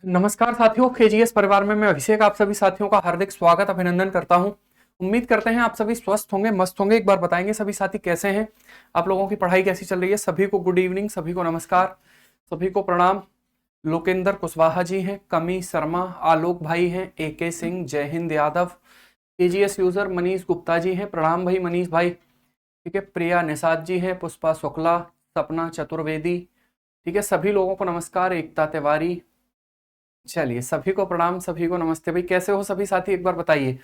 नमस्कार साथियों, केजीएस परिवार में मैं अभिषेक आप सभी साथियों का हार्दिक स्वागत अभिनंदन करता हूं। उम्मीद करते हैं आप सभी स्वस्थ होंगे, मस्त होंगे। एक बार बताएंगे सभी साथी कैसे हैं, आप लोगों की पढ़ाई कैसी चल रही है। सभी को गुड इवनिंग, सभी को नमस्कार, सभी को प्रणाम। लोकेंद्र कुशवाहा जी हैं, कमी शर्मा, आलोक भाई हैं, AK सिंह, जय हिंद यादव, केजीएस यूजर मनीष गुप्ता जी हैं, प्रणाम भाई मनीष भाई। ठीक है, प्रिया निषाद जी हैं, पुष्पा शुक्ला, सपना चतुर्वेदी। ठीक है, सभी लोगों को नमस्कार। एकता तिवारी, चलिए सभी को प्रणाम, सभी को नमस्ते। भाई कैसे हो सभी साथी, एक बार बताइए।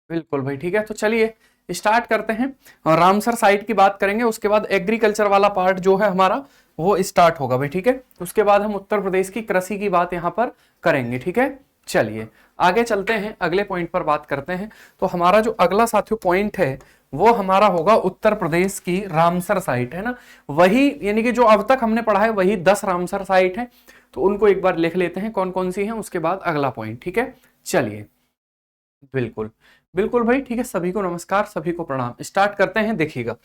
बिल्कुल भाई, ठीक है। तो चलिए स्टार्ट करते हैं और रामसर साइट की बात करेंगे, उसके बाद एग्रीकल्चर वाला पार्ट जो है हमारा वो स्टार्ट होगा भाई। ठीक है, उसके बाद हम उत्तर प्रदेश की कृषि की बात यहाँ पर करेंगे। ठीक है, चलिए आगे चलते हैं, अगले पॉइंट पर बात करते हैं। तो हमारा जो अगला साथियों पॉइंट है वो हमारा होगा उत्तर प्रदेश की रामसर साइट, है ना। वही यानी कि जो अब तक हमने पढ़ा है वही 10 रामसर साइट है, तो उनको एक बार लिख लेते हैं कौन कौन सी हैं, उसके बाद अगला पॉइंट। ठीक है, चलिए बिल्कुल बिल्कुल भाई, ठीक है। सभी को नमस्कार, सभी को प्रणाम। स्टार्ट करते हैं, देखिएगा,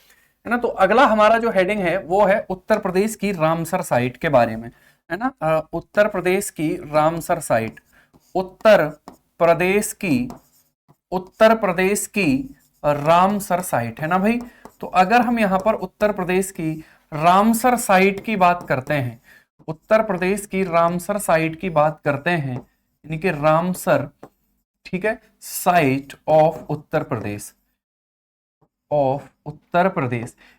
है ना। तो अगला हमारा जो हेडिंग है वो है उत्तर प्रदेश की रामसर साइट के बारे में, है ना। उत्तर प्रदेश की रामसर साइट, उत्तर प्रदेश की रामसर साइट, है ना भाई। तो अगर हम यहां पर उत्तर प्रदेश की रामसर साइट की बात करते हैं, उत्तर प्रदेश की रामसर साइट की बात करते हैं, यानी कि रामसर, ठीक है, साइट ऑफ उत्तर प्रदेश,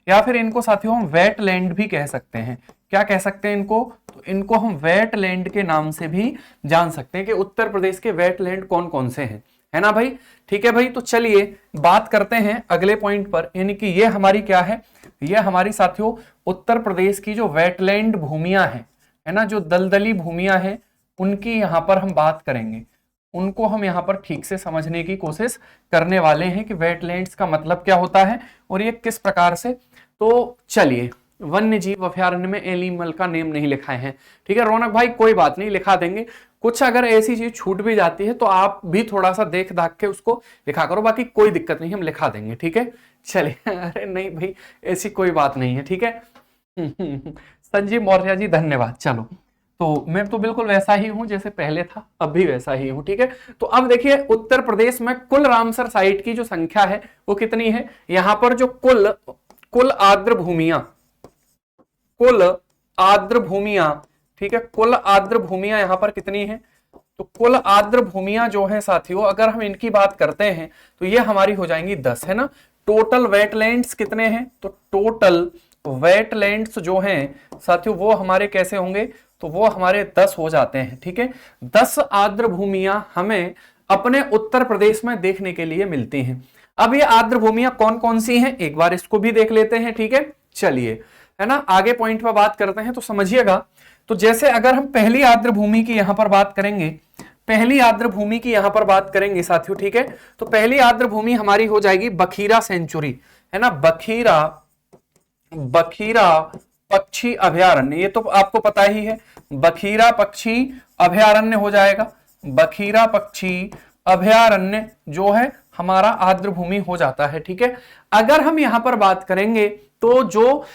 या फिर इनको साथियों हम वेटलैंड भी कह सकते हैं। क्या कह सकते हैं इनको? तो इनको हम वेटलैंड के नाम से भी जान सकते हैं कि उत्तर प्रदेश के वेटलैंड कौन कौन से हैं, है ना भाई। ठीक है भाई, तो चलिए बात करते हैं अगले पॉइंट पर, यानी कि ये हमारी क्या है, ये हमारी साथियों उत्तर प्रदेश की जो वेटलैंड भूमियां हैं, है ना, जो दलदली भूमियां हैं, उनकी यहां पर हम बात करेंगे। उनको हम यहाँ पर ठीक से समझने की कोशिश करने वाले हैं कि वेटलैंड्स का मतलब क्या होता है और ये किस प्रकार से। तो चलिए, वन्य जीव अभयारण्य में एनिमल का नेम नहीं लिखा है, ठीक है रौनक भाई, कोई बात नहीं, लिखा देंगे। कुछ अगर ऐसी चीज छूट भी जाती है तो आप भी थोड़ा सा देख दाख के उसको लिखा करो, बाकी कोई दिक्कत नहीं, हम लिखा देंगे। ठीक है, चलिए अरे नहीं भाई, ऐसी कोई बात नहीं है। ठीक है संजीव मौर्य जी धन्यवाद। चलो, तो मैं तो बिल्कुल वैसा ही हूं जैसे पहले था, अब भी वैसा ही हूं। ठीक है, तो अब देखिए उत्तर प्रदेश में कुल रामसर साइट की जो संख्या है वो कितनी है। यहां पर जो कुल आर्द्र भूमियां, ठीक है, कुल आर्द्र भूमियां यहां पर कितनी है। तो कुल आर्द्र भूमियां जो है साथियों, अगर हम इनकी बात करते हैं तो ये हमारी हो जाएंगी 10, है ना। टोटल वेटलैंड्स कितने हैं, तो टोटल वेटलैंड्स जो हैं साथियों वो हमारे कैसे होंगे, तो वो हमारे 10 हो जाते हैं। ठीक है, 10 आर्द्र भूमियां हमें अपने उत्तर प्रदेश में देखने के लिए मिलती हैं। अब ये आर्द्र भूमियां कौन कौन सी हैं, एक बार इसको भी देख लेते हैं। ठीक है, चलिए, है ना, आगे पॉइंट पर बात करते हैं तो समझिएगा। तो जैसे अगर हम पहली आर्द्र भूमि की यहां पर बात करेंगे, पहली आर्द्र भूमि की यहां पर बात करेंगे साथियों, ठीक है, तो पहली आर्द्र भूमि हमारी हो जाएगी बखीरा सेंचुरी, है ना। बखीरा पक्षी अभयारण्य, ये तो आपको पता ही है, बखीरा पक्षी अभयारण्य हो जाएगा। बखीरा पक्षी अभयारण्य जो है हमारा आर्द्र भूमि हो जाता है। ठीक है, अगर हम यहां पर बात करेंगे तो जो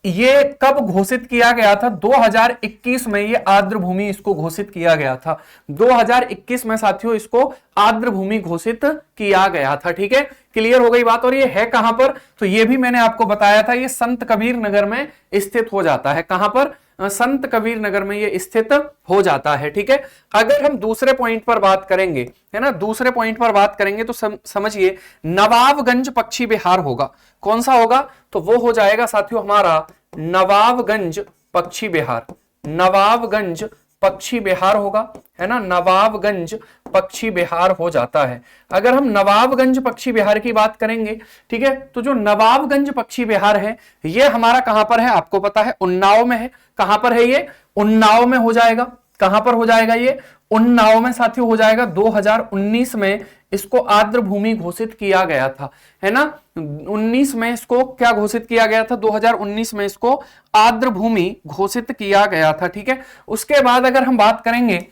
ये कब घोषित किया गया था, 2021 में ये आर्द्र भूमि इसको घोषित किया गया था। 2021 में साथियों इसको आर्द्र भूमि घोषित किया गया था। ठीक है, क्लियर हो गई बात। और ये है कहां पर, तो ये भी मैंने आपको बताया था, ये संत कबीर नगर में स्थित हो जाता है। कहां पर, संत कबीर नगर में ये स्थित हो जाता है। ठीक है, अगर हम दूसरे पॉइंट पर बात करेंगे, है ना, दूसरे पॉइंट पर बात करेंगे तो समझिए नवाबगंज पक्षी विहार होगा। कौन सा होगा, तो वो हो जाएगा साथियों हमारा नवाबगंज पक्षी विहार। नवाबगंज पक्षी विहार होगा, है ना, नवाबगंज पक्षी विहार हो जाता है। अगर हम नवाबगंज पक्षी विहार की बात करेंगे, ठीक है, तो जो नवाबगंज पक्षी विहार है ये हमारा कहां पर है, आपको पता है, उन्नाव में है। कहां पर है ये, उन्नाव में हो जाएगा। कहां पर हो जाएगा ये, उन्नाव में साथियों हो जाएगा। 2019 में इसको आर्द्र भूमि घोषित किया गया था, है ना। 19 में इसको क्या घोषित किया गया था, 2019 में इसको आर्द्र भूमि घोषित किया गया था। ठीक है, उसके बाद अगर हम बात करेंगे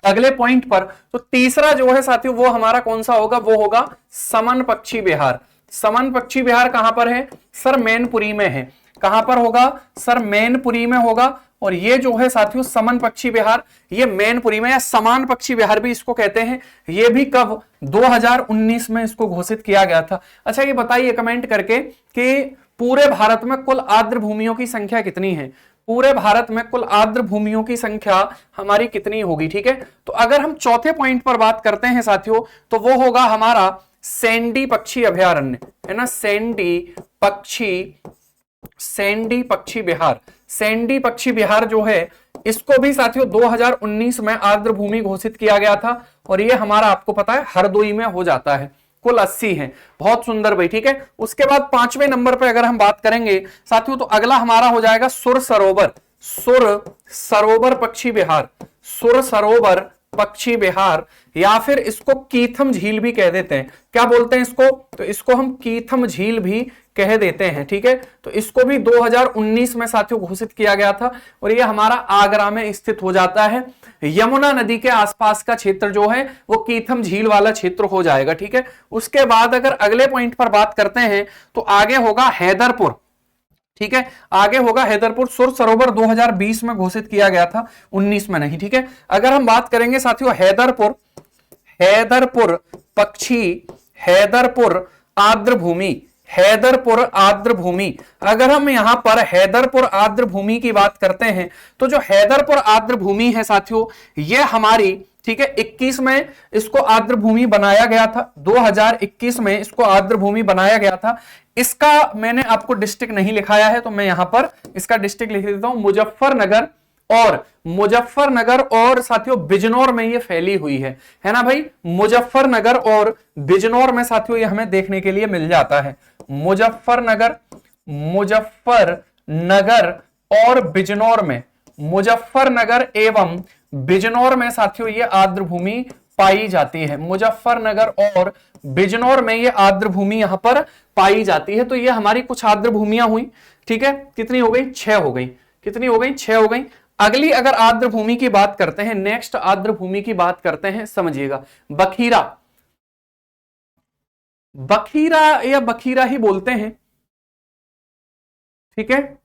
अगले पॉइंट पर, तो तीसरा जो है साथियों वो हमारा कौन सा होगा, वो होगा समन पक्षी विहार। समन पक्षी विहार कहां पर है, सर मैनपुरी में है। कहां पर होगा सर, मैनपुरी में होगा। और ये जो है साथियों समन पक्षी विहार, ये मैनपुरी में या समान पक्षी विहार भी इसको कहते हैं। ये भी कब 2019 में इसको घोषित किया गया था। अच्छा ये बताइए कमेंट करके कि पूरे भारत में कुल आर्द्र भूमियों की संख्या कितनी है। पूरे भारत में कुल आर्द्र भूमियों की संख्या हमारी कितनी होगी, ठीक है। तो अगर हम चौथे पॉइंट पर बात करते हैं साथियों, तो वो होगा हमारा सैंडी पक्षी अभयारण्य, है ना, सैंडी पक्षी विहार। सैंडी पक्षी विहार जो है इसको भी साथियों 2019 में आर्द्र भूमि घोषित किया गया था। और ये हमारा आपको पता है हरदोई में हो जाता है। कुल 80 है, बहुत सुंदर भाई, ठीक है। उसके बाद 5वें नंबर पे अगर हम बात करेंगे साथियों, तो अगला हमारा हो जाएगा सुर सरोवर पक्षी विहार। सुर सरोवर पक्षी विहार, या फिर इसको कीथम झील भी कह देते हैं। क्या बोलते हैं इसको, तो इसको हम कीथम झील भी कह देते हैं, ठीक है। तो इसको भी 2019 में साथियों घोषित किया गया था। और ये हमारा आगरा में स्थित हो जाता है। यमुना नदी के आसपास का क्षेत्र जो है वो कीथम झील वाला क्षेत्र हो जाएगा, ठीक है। उसके बाद अगर अगले पॉइंट पर बात करते हैं तो आगे होगा हैदरपुर, ठीक है। आगे होगा हैदरपुर। सुर सरोवर 2020 में घोषित किया गया था, 19 में नहीं, ठीक है। अगर हम बात करेंगे साथियों हैदरपुर आर्द्र भूमि, हैदरपुर आर्द्र भूमि। अगर हम यहां पर हैदरपुर आर्द्र भूमि की बात करते हैं तो जो हैदरपुर आर्द्र भूमि है साथियों, ये हमारी, ठीक है, 21 में इसको आर्द्र भूमि बनाया गया था। 2021 में इसको आर्द्र भूमि बनाया गया था। इसका मैंने आपको डिस्ट्रिक्ट नहीं लिखाया है, तो मैं यहां पर इसका डिस्ट्रिक्ट लिख देता हूं, मुजफ्फरनगर और साथियों बिजनौर में ये फैली हुई है ना भाई। मुजफ्फरनगर और बिजनौर में साथियों ये हमें देखने के लिए मिल जाता है। मुजफ्फरनगर और बिजनौर में, मुजफ्फरनगर एवं बिजनौर में साथियों ये आर्द्र भूमि पाई जाती है। मुजफ्फरनगर और बिजनौर में ये आर्द्र भूमि यहां पर पाई जाती है। तो ये हमारी कुछ आर्द्र भूमियां हुई, ठीक है। कितनी हो गई, 6 हो गई। कितनी हो गई, 6 हो गई। अगली अगर आर्द्र भूमि की बात करते हैं, नेक्स्ट आर्द्र भूमि की बात करते हैं, समझिएगा, बखीरा या बखीरा ही बोलते हैं, ठीक है,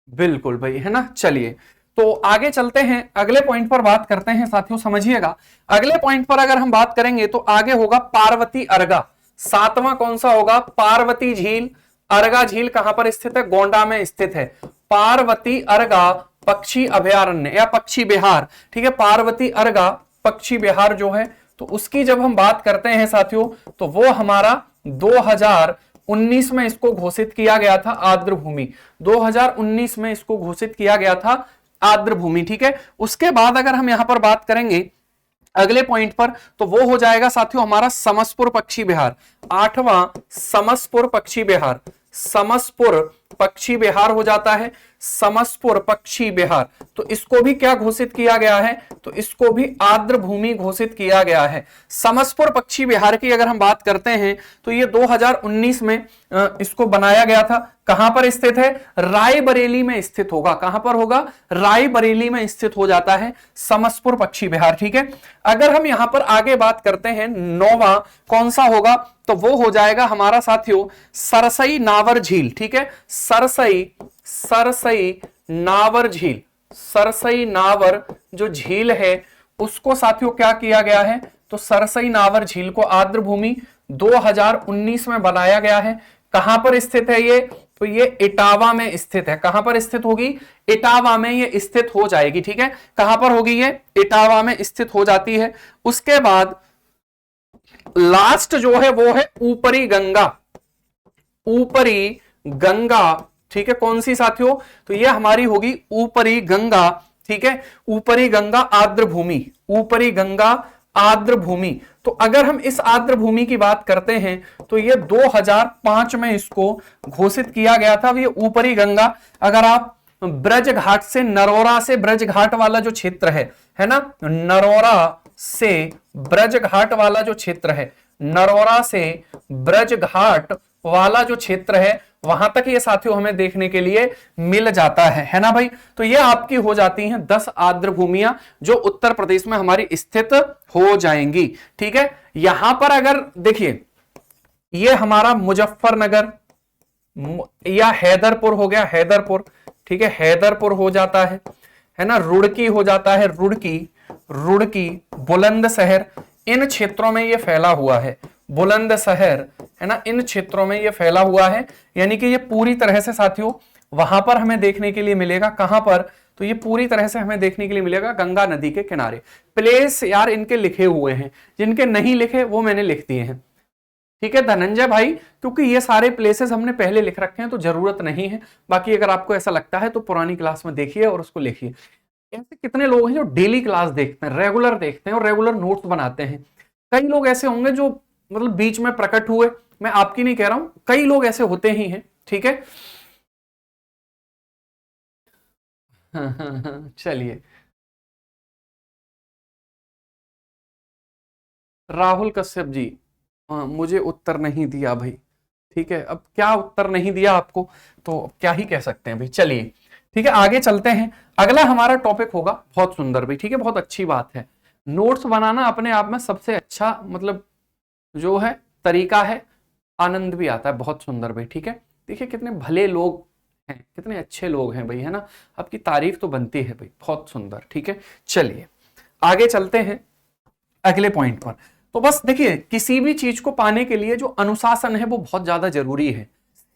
बिल्कुल भाई, है ना। चलिए तो आगे चलते हैं, अगले पॉइंट पर बात करते हैं साथियों, समझिएगा। अगले पॉइंट पर अगर हम बात करेंगे तो आगे होगा पार्वती अर्गा। 7वां कौन सा होगा, पार्वती झील। अर्गा झील कहां पर स्थित है, गोंडा में स्थित है। पार्वती अर्गा पक्षी अभयारण्य या पक्षी विहार, ठीक है। पार्वती अर्गा पक्षी विहार जो है, तो उसकी जब हम बात करते हैं साथियों, तो वो हमारा 2019 में इसको घोषित किया गया था आर्द्र भूमि। 2019 में इसको घोषित किया गया था आर्द्र भूमि, ठीक है। उसके बाद अगर हम यहां पर बात करेंगे अगले पॉइंट पर, तो वो हो जाएगा साथियों हमारा समसपुर पक्षी विहार। 8वां समसपुर पक्षी विहार, समसपुर पक्षी विहार हो जाता है। समसपुर पक्षी विहार, तो इसको भी क्या घोषित किया गया है, तो इसको भी आर्द्र भूमि घोषित किया गया है। समसपुर पक्षी विहार की अगर हम बात करते हैं तो ये 2019 में इसको बनाया गया था। कहां पर स्थित है, रायबरेली में स्थित होगा। कहां पर होगा, रायबरेली में स्थित हो जाता है समसपुर पक्षी विहार, ठीक है। अगर हम यहां पर आगे बात करते हैं, 9वां कौन सा होगा, तो वो हो जाएगा हमारा साथियों सरसई नावर झील, ठीक है। सरसई नावर झील, सरसई नावर जो झील है उसको साथियों क्या किया गया है, तो सरसई नावर झील को आर्द्र भूमि 2019 में बनाया गया है। कहां पर स्थित है ये, तो ये इटावा में स्थित है। कहां पर स्थित होगी, इटावा में ये स्थित हो जाएगी, ठीक है। कहां पर होगी ये, इटावा में स्थित हो जाती है। उसके बाद लास्ट जो है वो है ऊपरी गंगा, ठीक है। कौन सी साथियों, तो ये हमारी होगी ऊपरी गंगा, ठीक है। ऊपरी गंगा आर्द्र भूमि, ऊपरी गंगा आर्द्र भूमि। तो अगर हम इस आर्द्र भूमि की बात करते हैं तो ये 2005 में इसको घोषित किया गया था। ये ऊपरी गंगा, अगर आप ब्रज घाट से, नरोरा से ब्रज घाट वाला जो क्षेत्र है ना, नरोरा से ब्रज घाट वाला जो क्षेत्र है, नरोरा से ब्रज घाट वाला जो क्षेत्र है, वहां तक ये साथियों हमें देखने के लिए मिल जाता है ना भाई। तो ये आपकी हो जाती हैं 10 आर्द्र भूमियां जो उत्तर प्रदेश में हमारी स्थित हो जाएंगी, ठीक है। यहां पर अगर देखिए, ये हमारा मुजफ्फरनगर, या हैदरपुर हो गया, हैदरपुर, ठीक है, हैदरपुर हो जाता है ना, रुड़की हो जाता है, रुड़की, रुड़की, बुलंदशहर, इन क्षेत्रों में ये फैला हुआ है, बुलंदशहर, है ना, इन क्षेत्रों में ये फैला हुआ है। यानी कि ये पूरी तरह से साथियों वहां पर हमें देखने के लिए मिलेगा, कहां पर, तो ये पूरी तरह से हमें देखने के लिए मिलेगा गंगा नदी के किनारे। प्लेस यार इनके लिखे हुए हैं, जिनके नहीं लिखे वो मैंने लिख दिए हैं, ठीक है धनंजय भाई, क्योंकि ये सारे प्लेसेस हमने पहले लिख रखे हैं तो जरूरत नहीं है। बाकी अगर आपको ऐसा लगता है तो पुरानी क्लास में देखिए और उसको लिखिए। ऐसे कितने लोग हैं जो डेली क्लास देखते हैं, रेगुलर देखते हैं और रेगुलर नोट्स बनाते हैं। कई लोग ऐसे होंगे जो मतलब बीच में प्रकट हुए, मैं आपकी नहीं कह रहा हूं, कई लोग ऐसे होते ही हैं, ठीक है। चलिए, राहुल कश्यप जी, मुझे उत्तर नहीं दिया भाई, ठीक है, अब क्या उत्तर नहीं दिया आपको, तो क्या ही कह सकते हैं भाई। चलिए ठीक है, आगे चलते हैं। अगला हमारा टॉपिक होगा, बहुत सुंदर भाई, ठीक है, बहुत अच्छी बात है। नोट्स बनाना अपने आप में सबसे अच्छा मतलब जो है तरीका है, आनंद भी आता है, बहुत सुंदर भाई, ठीक है। देखिए कितने भले लोग हैं, कितने अच्छे लोग हैं भाई, है ना, आपकी तारीफ तो बनती है भाई, बहुत सुंदर, ठीक है। चलिए आगे चलते हैं अगले पॉइंट पर। तो बस देखिए, किसी भी चीज को पाने के लिए जो अनुशासन है वो बहुत ज्यादा जरूरी है,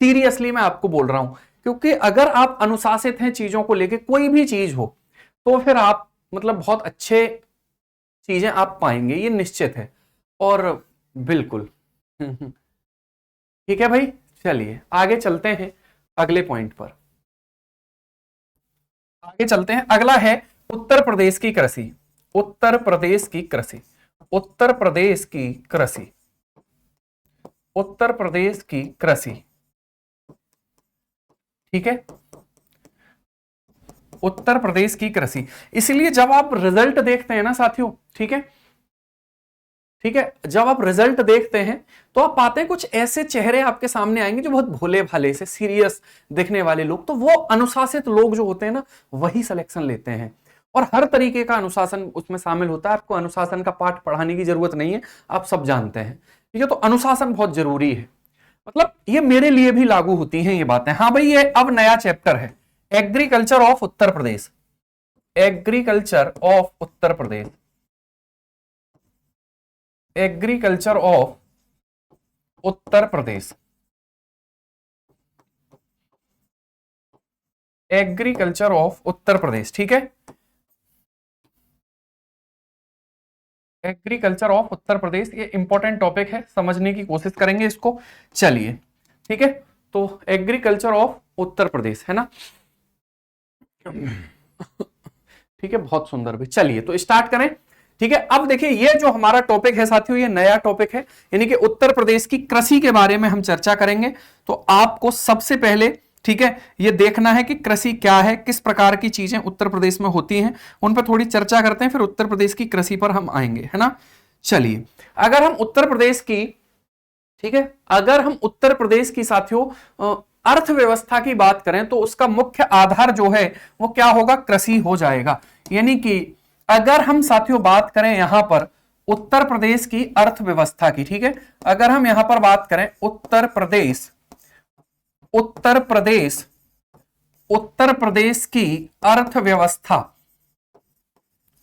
सीरियसली मैं आपको बोल रहा हूं, क्योंकि अगर आप अनुशासित हैं चीजों को लेके, कोई भी चीज हो, तो फिर आप मतलब बहुत अच्छे चीजें आप पाएंगे, ये निश्चित है। और बिल्कुल ठीक है भाई। चलिए आगे चलते हैं अगले पॉइंट पर, आगे चलते हैं। अगला है उत्तर प्रदेश की कृषि, उत्तर प्रदेश की कृषि, उत्तर प्रदेश की कृषि, उत्तर प्रदेश की कृषि, ठीक है, उत्तर प्रदेश की कृषि। इसलिए जब आप रिजल्ट देखते हैं ना साथियों, ठीक है, ठीक है, जब आप रिजल्ट देखते हैं तो आप पाते हैं कुछ ऐसे चेहरे आपके सामने आएंगे जो बहुत भोले भाले से सीरियस दिखने वाले लोग, तो वो अनुशासित लोग जो होते हैं ना वही सिलेक्शन लेते हैं। और हर तरीके का अनुशासन उसमें शामिल होता है, आपको अनुशासन का पाठ पढ़ाने की जरूरत नहीं है, आप सब जानते हैं, ठीक है। तो अनुशासन बहुत जरूरी है, मतलब ये मेरे लिए भी लागू होती हैं ये बातें। हाँ भाई, ये अब नया चैप्टर है, agriculture of Uttar Pradesh, agriculture of Uttar Pradesh, agriculture of Uttar Pradesh, agriculture of Uttar Pradesh, ठीक है, एग्रीकल्चर ऑफ उत्तर प्रदेश। ये इंपॉर्टेंट टॉपिक है, समझने की कोशिश करेंगे इसको। चलिए ठीक है, तो एग्रीकल्चर ऑफ उत्तर प्रदेश, है ना, ठीक है, बहुत सुंदर भी। चलिए तो स्टार्ट करें, ठीक है। अब देखिए ये जो हमारा टॉपिक है साथियों, ये नया टॉपिक है, यानी कि उत्तर प्रदेश की कृषि के बारे में हम चर्चा करेंगे। तो आपको सबसे पहले, ठीक है, ये देखना है कि कृषि क्या है, किस प्रकार की चीजें उत्तर प्रदेश में होती हैं, उन पर थोड़ी चर्चा करते हैं, फिर उत्तर प्रदेश की कृषि पर हम आएंगे, है ना। चलिए, अगर हम उत्तर प्रदेश की, ठीक है, अगर हम उत्तर प्रदेश की साथियों अर्थव्यवस्था की बात करें तो उसका मुख्य आधार जो है वो क्या होगा, कृषि हो जाएगा। यानी कि अगर हम साथियों बात करें यहां पर उत्तर प्रदेश की अर्थव्यवस्था की, ठीक है, अगर हम यहां पर बात करें उत्तर प्रदेश, उत्तर प्रदेश, उत्तर प्रदेश की अर्थव्यवस्था,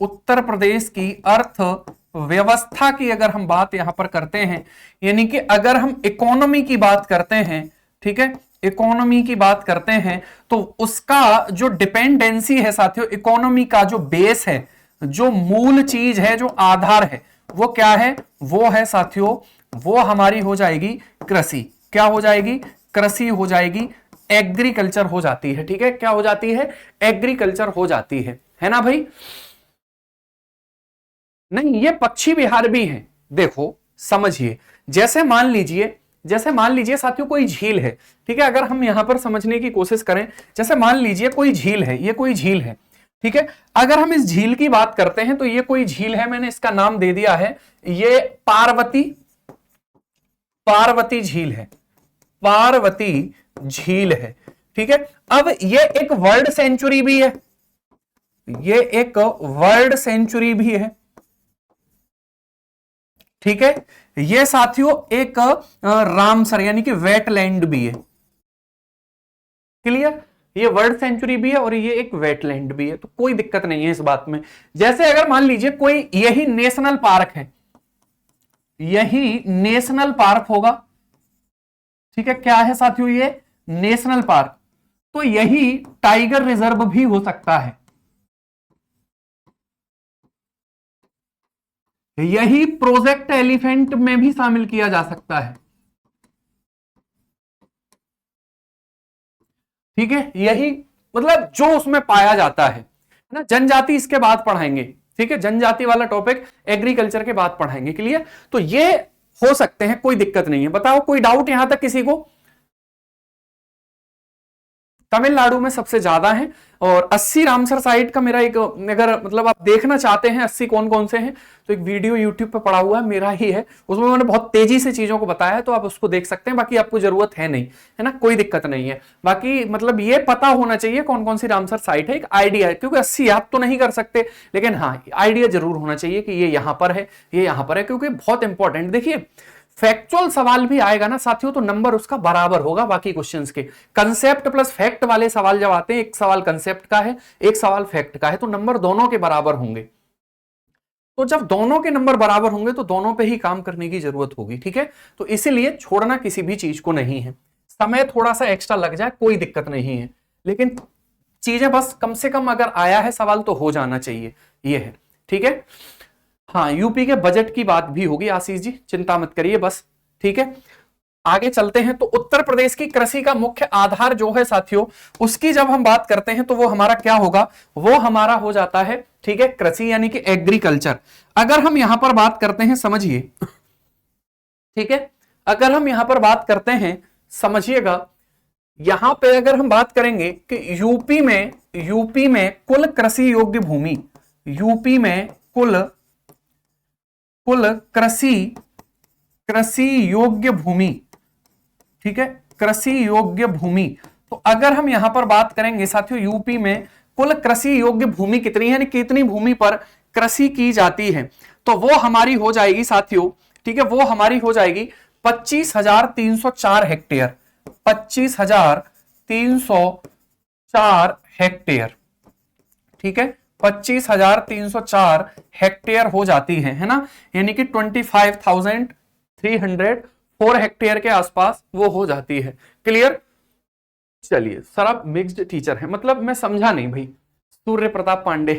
उत्तर प्रदेश की अर्थव्यवस्था की अगर हम बात यहां पर करते हैं, यानी कि अगर हम इकोनॉमी की बात करते हैं, ठीक है, इकोनॉमी की बात करते हैं, तो उसका जो डिपेंडेंसी है साथियों, इकोनॉमी का जो बेस है, जो मूल चीज है, जो आधार है, वो क्या है, वो है साथियों, वो हमारी हो जाएगी कृषि। क्या हो जाएगी, कृषि हो जाएगी, एग्रीकल्चर हो जाती है, ठीक है, क्या हो जाती है, एग्रीकल्चर हो जाती है ना भाई। नहीं, ये पक्षी विहार भी है, देखो समझिए, जैसे मान लीजिए, जैसे मान लीजिए साथियों कोई झील है, ठीक है, अगर हम यहां पर समझने की कोशिश करें, जैसे मान लीजिए कोई झील है, ये कोई झील है, ठीक है, अगर हम इस झील की बात करते हैं तो ये कोई झील है, मैंने इसका नाम दे दिया है, ये पार्वती, पार्वती झील है, पार्वती झील है, ठीक है। अब ये एक वर्ल्ड सेंचुरी भी है, ये एक वर्ल्ड सेंचुरी भी है, ठीक है, ये साथियों एक रामसर यानी कि वेटलैंड भी है, क्लियर? ये वर्ल्ड सेंचुरी भी है और ये एक वेटलैंड भी है, तो कोई दिक्कत नहीं है इस बात में। जैसे अगर मान लीजिए कोई यही नेशनल पार्क है, यही नेशनल पार्क होगा, ठीक है, क्या है साथियों ये नेशनल पार्क, तो यही टाइगर रिजर्व भी हो सकता है, यही प्रोजेक्ट एलिफेंट में भी शामिल किया जा सकता है, ठीक है, यही मतलब जो उसमें पाया जाता है ना। जनजाति इसके बाद पढ़ाएंगे, ठीक है, जनजाति वाला टॉपिक एग्रीकल्चर के बाद पढ़ाएंगे, क्लियर? तो ये हो सकते हैं, कोई दिक्कत नहीं है। बताओ कोई डाउट यहां तक किसी को? तमिलनाडु में सबसे ज्यादा है, और 80 रामसर साइट का मेरा एक, अगर मतलब आप देखना चाहते हैं 80 कौन कौन से हैं, तो एक वीडियो यूट्यूब पे पड़ा हुआ है, मेरा ही है, उसमें मैंने बहुत तेजी से चीजों को बताया है, तो आप उसको देख सकते हैं। बाकी आपको जरूरत है नहीं, है ना, कोई दिक्कत नहीं है। बाकी मतलब ये पता होना चाहिए कौन कौन सी रामसर साइट है, एक आइडिया है, क्योंकि 80 आप तो नहीं कर सकते, लेकिन हाँ आइडिया जरूर होना चाहिए कि ये यहां पर है, ये यहां पर है, क्योंकि बहुत इंपॉर्टेंट। देखिए फैक्चुअल सवाल भी आएगा ना साथियों, तो नंबर उसका बराबर होगा बाकी क्वेश्चंस के। कंसेप्ट प्लस फैक्ट वाले सवाल जब आते हैं, एक सवाल कंसेप्ट का है, एक सवाल फैक्ट का है, तो नंबर दोनों के बराबर होंगे। तो जब दोनों के नंबर बराबर होंगे तो दोनों पे ही काम करने की जरूरत होगी, ठीक है। तो इसीलिए छोड़ना किसी भी चीज को नहीं है, समय थोड़ा सा एक्स्ट्रा लग जाए कोई दिक्कत नहीं है, लेकिन चीजें बस कम से कम अगर आया है सवाल तो हो जाना चाहिए, ये है, ठीक है। हाँ यूपी के बजट की बात भी होगी आशीष जी, चिंता मत करिए बस, ठीक है। आगे चलते हैं, तो उत्तर प्रदेश की कृषि का मुख्य आधार जो है साथियों, उसकी जब हम बात करते हैं तो वो हमारा क्या होगा, वो हमारा हो जाता है, ठीक है, कृषि यानी कि एग्रीकल्चर। अगर हम यहां पर बात करते हैं, समझिए, ठीक है, अगर हम यहां पर बात करते हैं, समझिएगा, यहां पे अगर हम बात करेंगे कि यूपी में कुल कृषि योग्य भूमि, यूपी में कुल कृषि योग्य भूमि, ठीक है, कृषि योग्य भूमि। तो अगर हम यहां पर बात करेंगे साथियों, यूपी में कुल कृषि योग्य भूमि कितनी है, कितनी भूमि पर कृषि की जाती है, तो वो हमारी हो जाएगी साथियों, ठीक है, वो हमारी हो जाएगी 25,304 हेक्टेयर, 25,304 हेक्टेयर, ठीक है, 25,304 हेक्टेयर हो जाती है ना, यानी कि 25,304 हेक्टेयर के आसपास वो हो जाती है, क्लियर? चलिए सर आप मिक्स्ड टीचर हैं, मतलब मैं समझा नहीं भाई, सूर्य प्रताप पांडे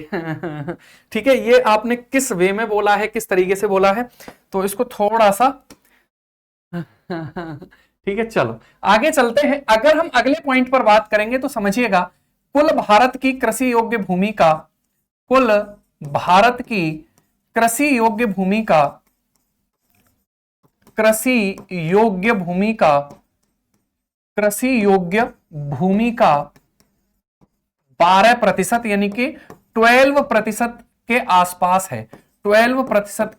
ठीक है, ये आपने किस वे में बोला है, किस तरीके से बोला है, तो इसको थोड़ा सा ठीक है। चलो आगे चलते हैं, अगर हम अगले पॉइंट पर बात करेंगे तो समझिएगा, कुल भारत की कृषि योग्य भूमि का, कुल भारत की कृषि योग्य भूमि का, कृषि योग्य भूमि का, कृषि योग्य भूमि का 12% यानी कि 12% के आसपास है, 12%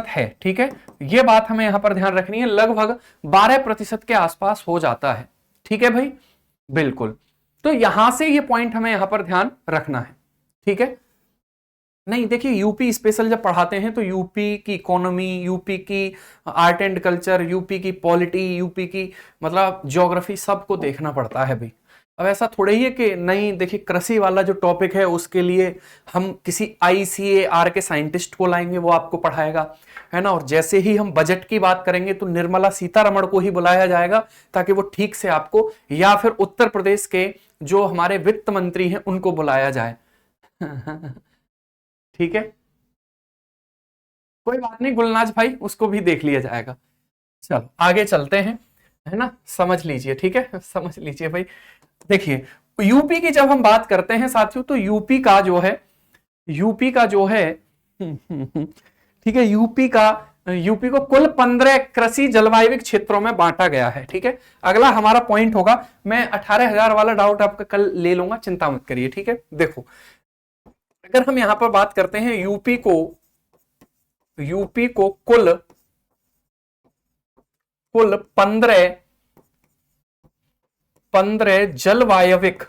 है, ठीक है, यह बात हमें यहां पर ध्यान रखनी है, लगभग 12% के आसपास हो जाता है, ठीक है भाई, बिल्कुल। तो यहां से ये पॉइंट हमें यहां पर ध्यान रखना है, ठीक है। नहीं देखिए यूपी स्पेशल जब पढ़ाते हैं तो यूपी की इकोनॉमी, यूपी की आर्ट एंड कल्चर, यूपी की पॉलिटी, यूपी की मतलब ज्योग्राफी, सबको देखना पड़ता है भाई। अब ऐसा थोड़ा ही है कि नहीं, देखिए कृषि वाला जो टॉपिक है उसके लिए हम किसी ICAR के साइंटिस्ट को लाएंगे, वो आपको पढ़ाएगा, है ना, और जैसे ही हम बजट की बात करेंगे तो निर्मला सीतारमण को ही बुलाया जाएगा ताकि वो ठीक से आपको, या फिर उत्तर प्रदेश के जो हमारे वित्त मंत्री हैं उनको बुलाया जाए ठीक है, कोई बात नहीं गुलनाज भाई, उसको भी देख लिया जाएगा। चलो आगे चलते हैं, है ना, समझ लीजिए, ठीक है, समझ लीजिए भाई। देखिए यूपी की जब हम बात करते हैं साथियों, तो यूपी का जो है ठीक है, यूपी को कुल 15 कृषि जलवायु क्षेत्रों में बांटा गया है, ठीक है। अगला हमारा पॉइंट होगा, मैं 18,000 वाला डाउट आपका कल ले लूंगा, चिंता मत करिए, ठीक है। देखो अगर हम यहां पर बात करते हैं, यूपी को कुल 15 जलवायविक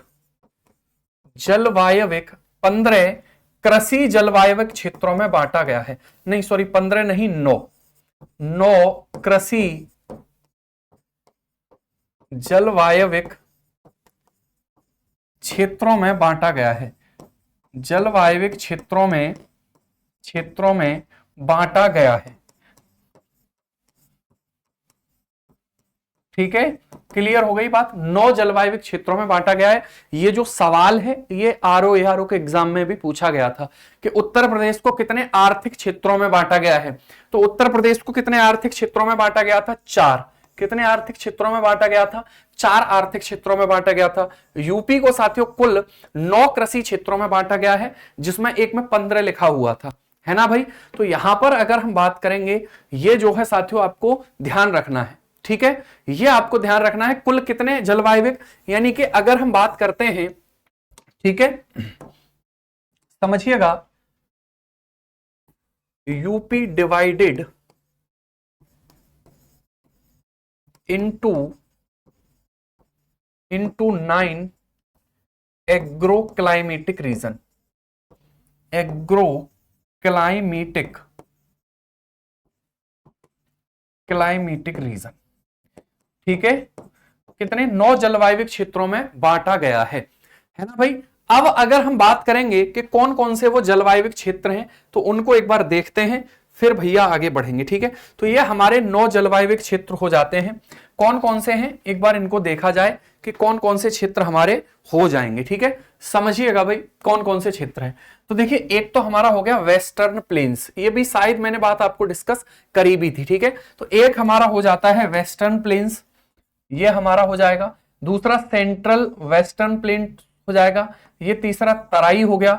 15 कृषि जलवायविक क्षेत्रों में बांटा गया है, नहीं सॉरी 15 नहीं, 9 कृषि जलवायविक क्षेत्रों में बांटा गया है, जलवायविक क्षेत्रों में बांटा गया है। ठीक है, क्लियर हो गई बात। 9 जलवायविक क्षेत्रों में बांटा गया है। ये जो सवाल है ये आरओ के एग्जाम में भी पूछा गया था कि उत्तर प्रदेश को कितने आर्थिक क्षेत्रों में बांटा गया है। तो उत्तर प्रदेश को कितने आर्थिक क्षेत्रों में बांटा गया था? 4। कितने आर्थिक क्षेत्रों में बांटा गया था? 4 आर्थिक क्षेत्रों में बांटा गया था। यूपी को साथियों कुल 9 कृषि क्षेत्रों में बांटा गया है, जिसमें एक में 15 लिखा हुआ था, है ना भाई। तो यहां पर अगर हम बात करेंगे, ये जो है साथियों आपको ध्यान रखना है। ठीक है, ये आपको ध्यान रखना है कुल कितने जलवायविक, यानी कि अगर हम बात करते हैं, ठीक है, समझिएगा, UP divided into 9 agro climatic reason, agro climatic reason. ठीक है, कितने? 9 जलवायविक क्षेत्रों में बांटा गया है ना भाई। अब अगर हम बात करेंगे कि कौन कौन से वो जलवायविक क्षेत्र हैं, तो उनको एक बार देखते हैं, फिर भैया आगे बढ़ेंगे। ठीक है, तो ये हमारे 9 जलवायविक क्षेत्र हो जाते हैं। कौन कौन से हैं, एक बार इनको देखा जाए कि कौन कौन से क्षेत्र हमारे हो जाएंगे। ठीक है, समझिएगा भाई कौन कौन से क्षेत्र हैं। तो देखिए, एक तो हमारा हो गया वेस्टर्न प्लेन्स, ये भी शायद मैंने बात आपको डिस्कस करी भी थी। ठीक है, तो एक हमारा हो जाता है वेस्टर्न प्लेन्स, ये हमारा हो जाएगा। दूसरा सेंट्रल वेस्टर्न प्लेन हो जाएगा। ये तीसरा तराई हो गया,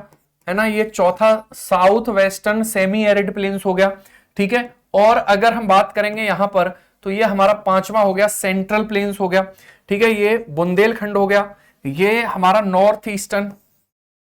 है ना। ये चौथा south western semi arid plains हो गया। ठीक है, और अगर हम बात करेंगे यहां पर, तो ये हमारा 5वां हो गया सेंट्रल प्लेन्स हो गया। ठीक है, ये बुंदेलखंड हो गया। ये हमारा नॉर्थ ईस्टर्न,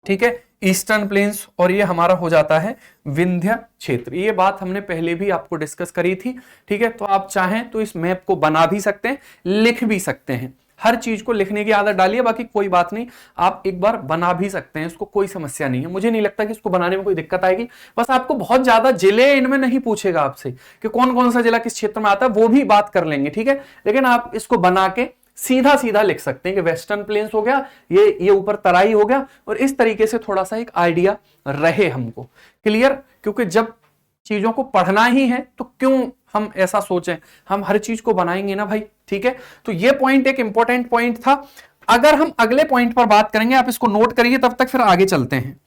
ठीक है, ईस्टर्न प्लेन्स, और ये हमारा हो जाता है विंध्य क्षेत्र। ये बात हमने पहले भी आपको डिस्कस करी थी। ठीक है, तो आप चाहें तो इस मैप को बना भी सकते हैं, लिख भी सकते हैं। हर चीज को लिखने की आदत डालिए, बाकी कोई बात नहीं, आप एक बार बना भी सकते हैं, इसको कोई समस्या नहीं है। मुझे नहीं लगता कि इसको बनाने में कोई दिक्कत आएगी। बस आपको बहुत ज्यादा जिले इनमें नहीं पूछेगा आपसे कि कौन कौन सा जिला किस क्षेत्र में आता है, वो भी बात कर लेंगे। ठीक है, लेकिन आप इसको बना के सीधा सीधा लिख सकते हैं कि वेस्टर्न प्लेन्स हो गया, ये ऊपर तराई हो गया, और इस तरीके से थोड़ा सा एक आइडिया रहे हमको। क्लियर? क्योंकि जब चीजों को पढ़ना ही है तो क्यों हम ऐसा सोचें, हम हर चीज को बनाएंगे ना भाई। ठीक है, तो ये पॉइंट एक इंपॉर्टेंट पॉइंट था। अगर हम अगले पॉइंट पर बात करेंगे, आप इसको नोट करिए, तब तक फिर आगे चलते हैं।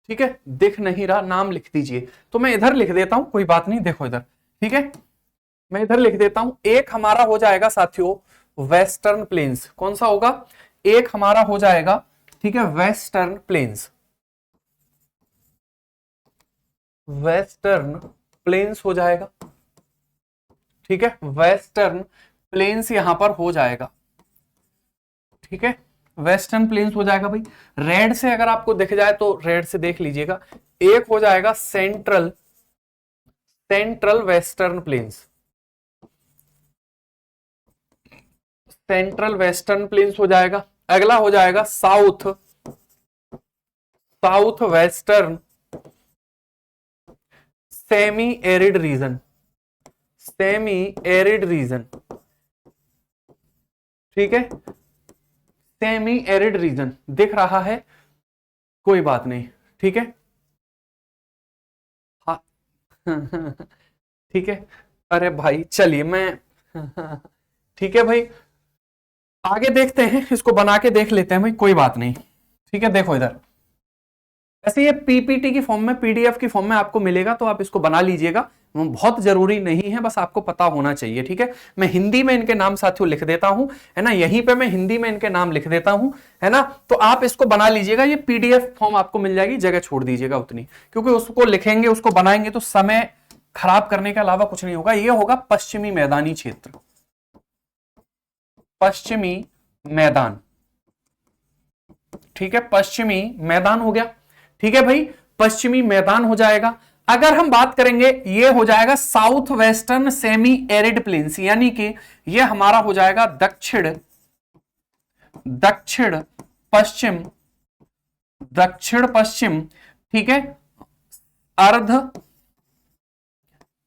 ठीक है, दिख नहीं रहा, नाम लिख दीजिए। तो मैं इधर लिख देता हूं, कोई बात नहीं, देखो इधर। ठीक है, मैं इधर लिख देता हूं। एक हमारा हो जाएगा साथियों वेस्टर्न प्लेन्स। कौन सा होगा? एक हमारा हो जाएगा, ठीक है, वेस्टर्न प्लेन्स। वेस्टर्न प्लेन्स हो जाएगा। ठीक है, वेस्टर्न प्लेन्स यहां पर हो जाएगा। ठीक है, वेस्टर्न प्लेन्स हो जाएगा भाई। रेड से अगर आपको दिख जाए तो रेड से देख लीजिएगा। एक हो जाएगा central western plains, central western plains हो जाएगा। अगला हो जाएगा south western semi arid region, semi arid region. ठीक है, सेमी एरिड रीजन दिख रहा है, कोई बात नहीं। ठीक है, हाँ ठीक है, अरे भाई चलिए मैं ठीक है भाई, आगे देखते हैं, इसको बना के देख लेते हैं भाई, कोई बात नहीं। ठीक है, देखो इधर, ऐसे ये पीपीटी की फॉर्म में, पीडीएफ की फॉर्म में आपको मिलेगा, तो आप इसको बना लीजिएगा, बहुत जरूरी नहीं है, बस आपको पता होना चाहिए। ठीक है, मैं हिंदी में इनके नाम साथियों लिख देता हूं, है ना, यहीं पे मैं हिंदी में इनके नाम लिख देता हूं, है ना। तो आप इसको बना लीजिएगा, ये पीडीएफ फॉर्म आपको मिल जाएगी, जगह छोड़ दीजिएगा उतनी, क्योंकि उसको लिखेंगे, उसको बनाएंगे तो समय खराब करने के अलावा कुछ नहीं होगा। ये होगा पश्चिमी मैदानी क्षेत्र, पश्चिमी मैदान। ठीक है, पश्चिमी मैदान हो गया। ठीक है भाई, पश्चिमी मैदान हो जाएगा। अगर हम बात करेंगे, ये हो जाएगा south western semi arid plains, यानी कि ये हमारा हो जाएगा दक्षिण पश्चिम, ठीक है, अर्ध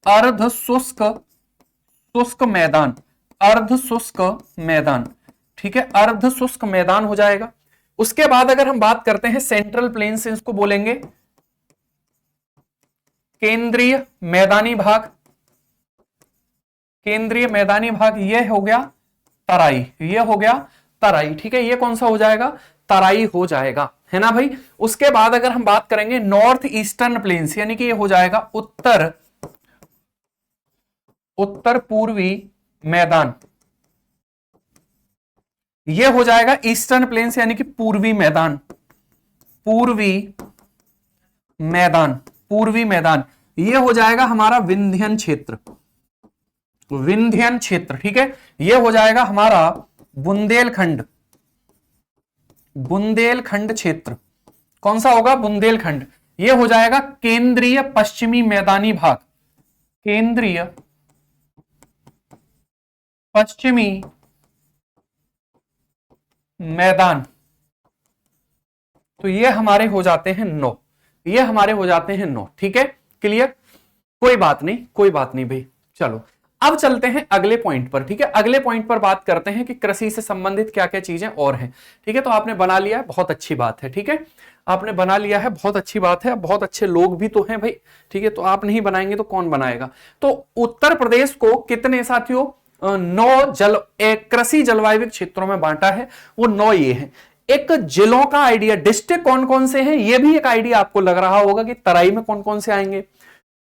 अर्ध शुष्क शुष्क मैदान, अर्ध शुष्क मैदान, ठीक है, अर्ध शुष्क मैदान हो जाएगा। उसके बाद अगर हम बात करते हैं सेंट्रल प्लेन से, इसको बोलेंगे केंद्रीय मैदानी भाग, केंद्रीय मैदानी भाग, ये हो गया तराई, ये हो गया तराई, ठीक है, ये कौन सा हो जाएगा, तराई हो जाएगा, है ना भाई। उसके बाद अगर हम बात करेंगे नॉर्थ ईस्टर्न प्लेन्स, यानी कि ये हो जाएगा उत्तर पूर्वी मैदान, ये हो जाएगा ईस्टर्न प्लेन्स यानी कि पूर्वी मैदान, पूर्वी मैदान, पूर्वी मैदान, ये हो जाएगा हमारा विंध्यन क्षेत्र, विंध्यन क्षेत्र, ठीक है, ये हो जाएगा हमारा बुंदेलखंड, बुंदेलखंड क्षेत्र, कौन सा होगा, बुंदेलखंड, ये हो जाएगा केंद्रीय पश्चिमी मैदानी भाग, केंद्रीय पश्चिमी मैदान, तो ये हमारे हो जाते हैं 9, ये हमारे हो जाते हैं 9, ठीक है, क्लियर, कोई बात नहीं, कोई बात नहीं भाई। चलो अब चलते हैं अगले पॉइंट पर, ठीक है, अगले पॉइंट पर बात करते हैं कि कृषि से संबंधित क्या क्या चीजें और हैं, ठीक है। तो आपने बना लिया है, बहुत अच्छी बात है, ठीक है, आपने बना लिया है, बहुत अच्छी बात है, बहुत अच्छे लोग भी तो हैं भाई, ठीक है, तो आप नहीं बनाएंगे तो कौन बनाएगा। तो उत्तर प्रदेश को कितने साथियों 9 कृषि जलवायु क्षेत्रों में बांटा है, वो 9 ये है। एक जिलों का आइडिया, डिस्ट्रिक्ट कौन कौन से हैं ये भी एक आइडिया आपको लग रहा होगा कि तराई में कौन कौन से आएंगे।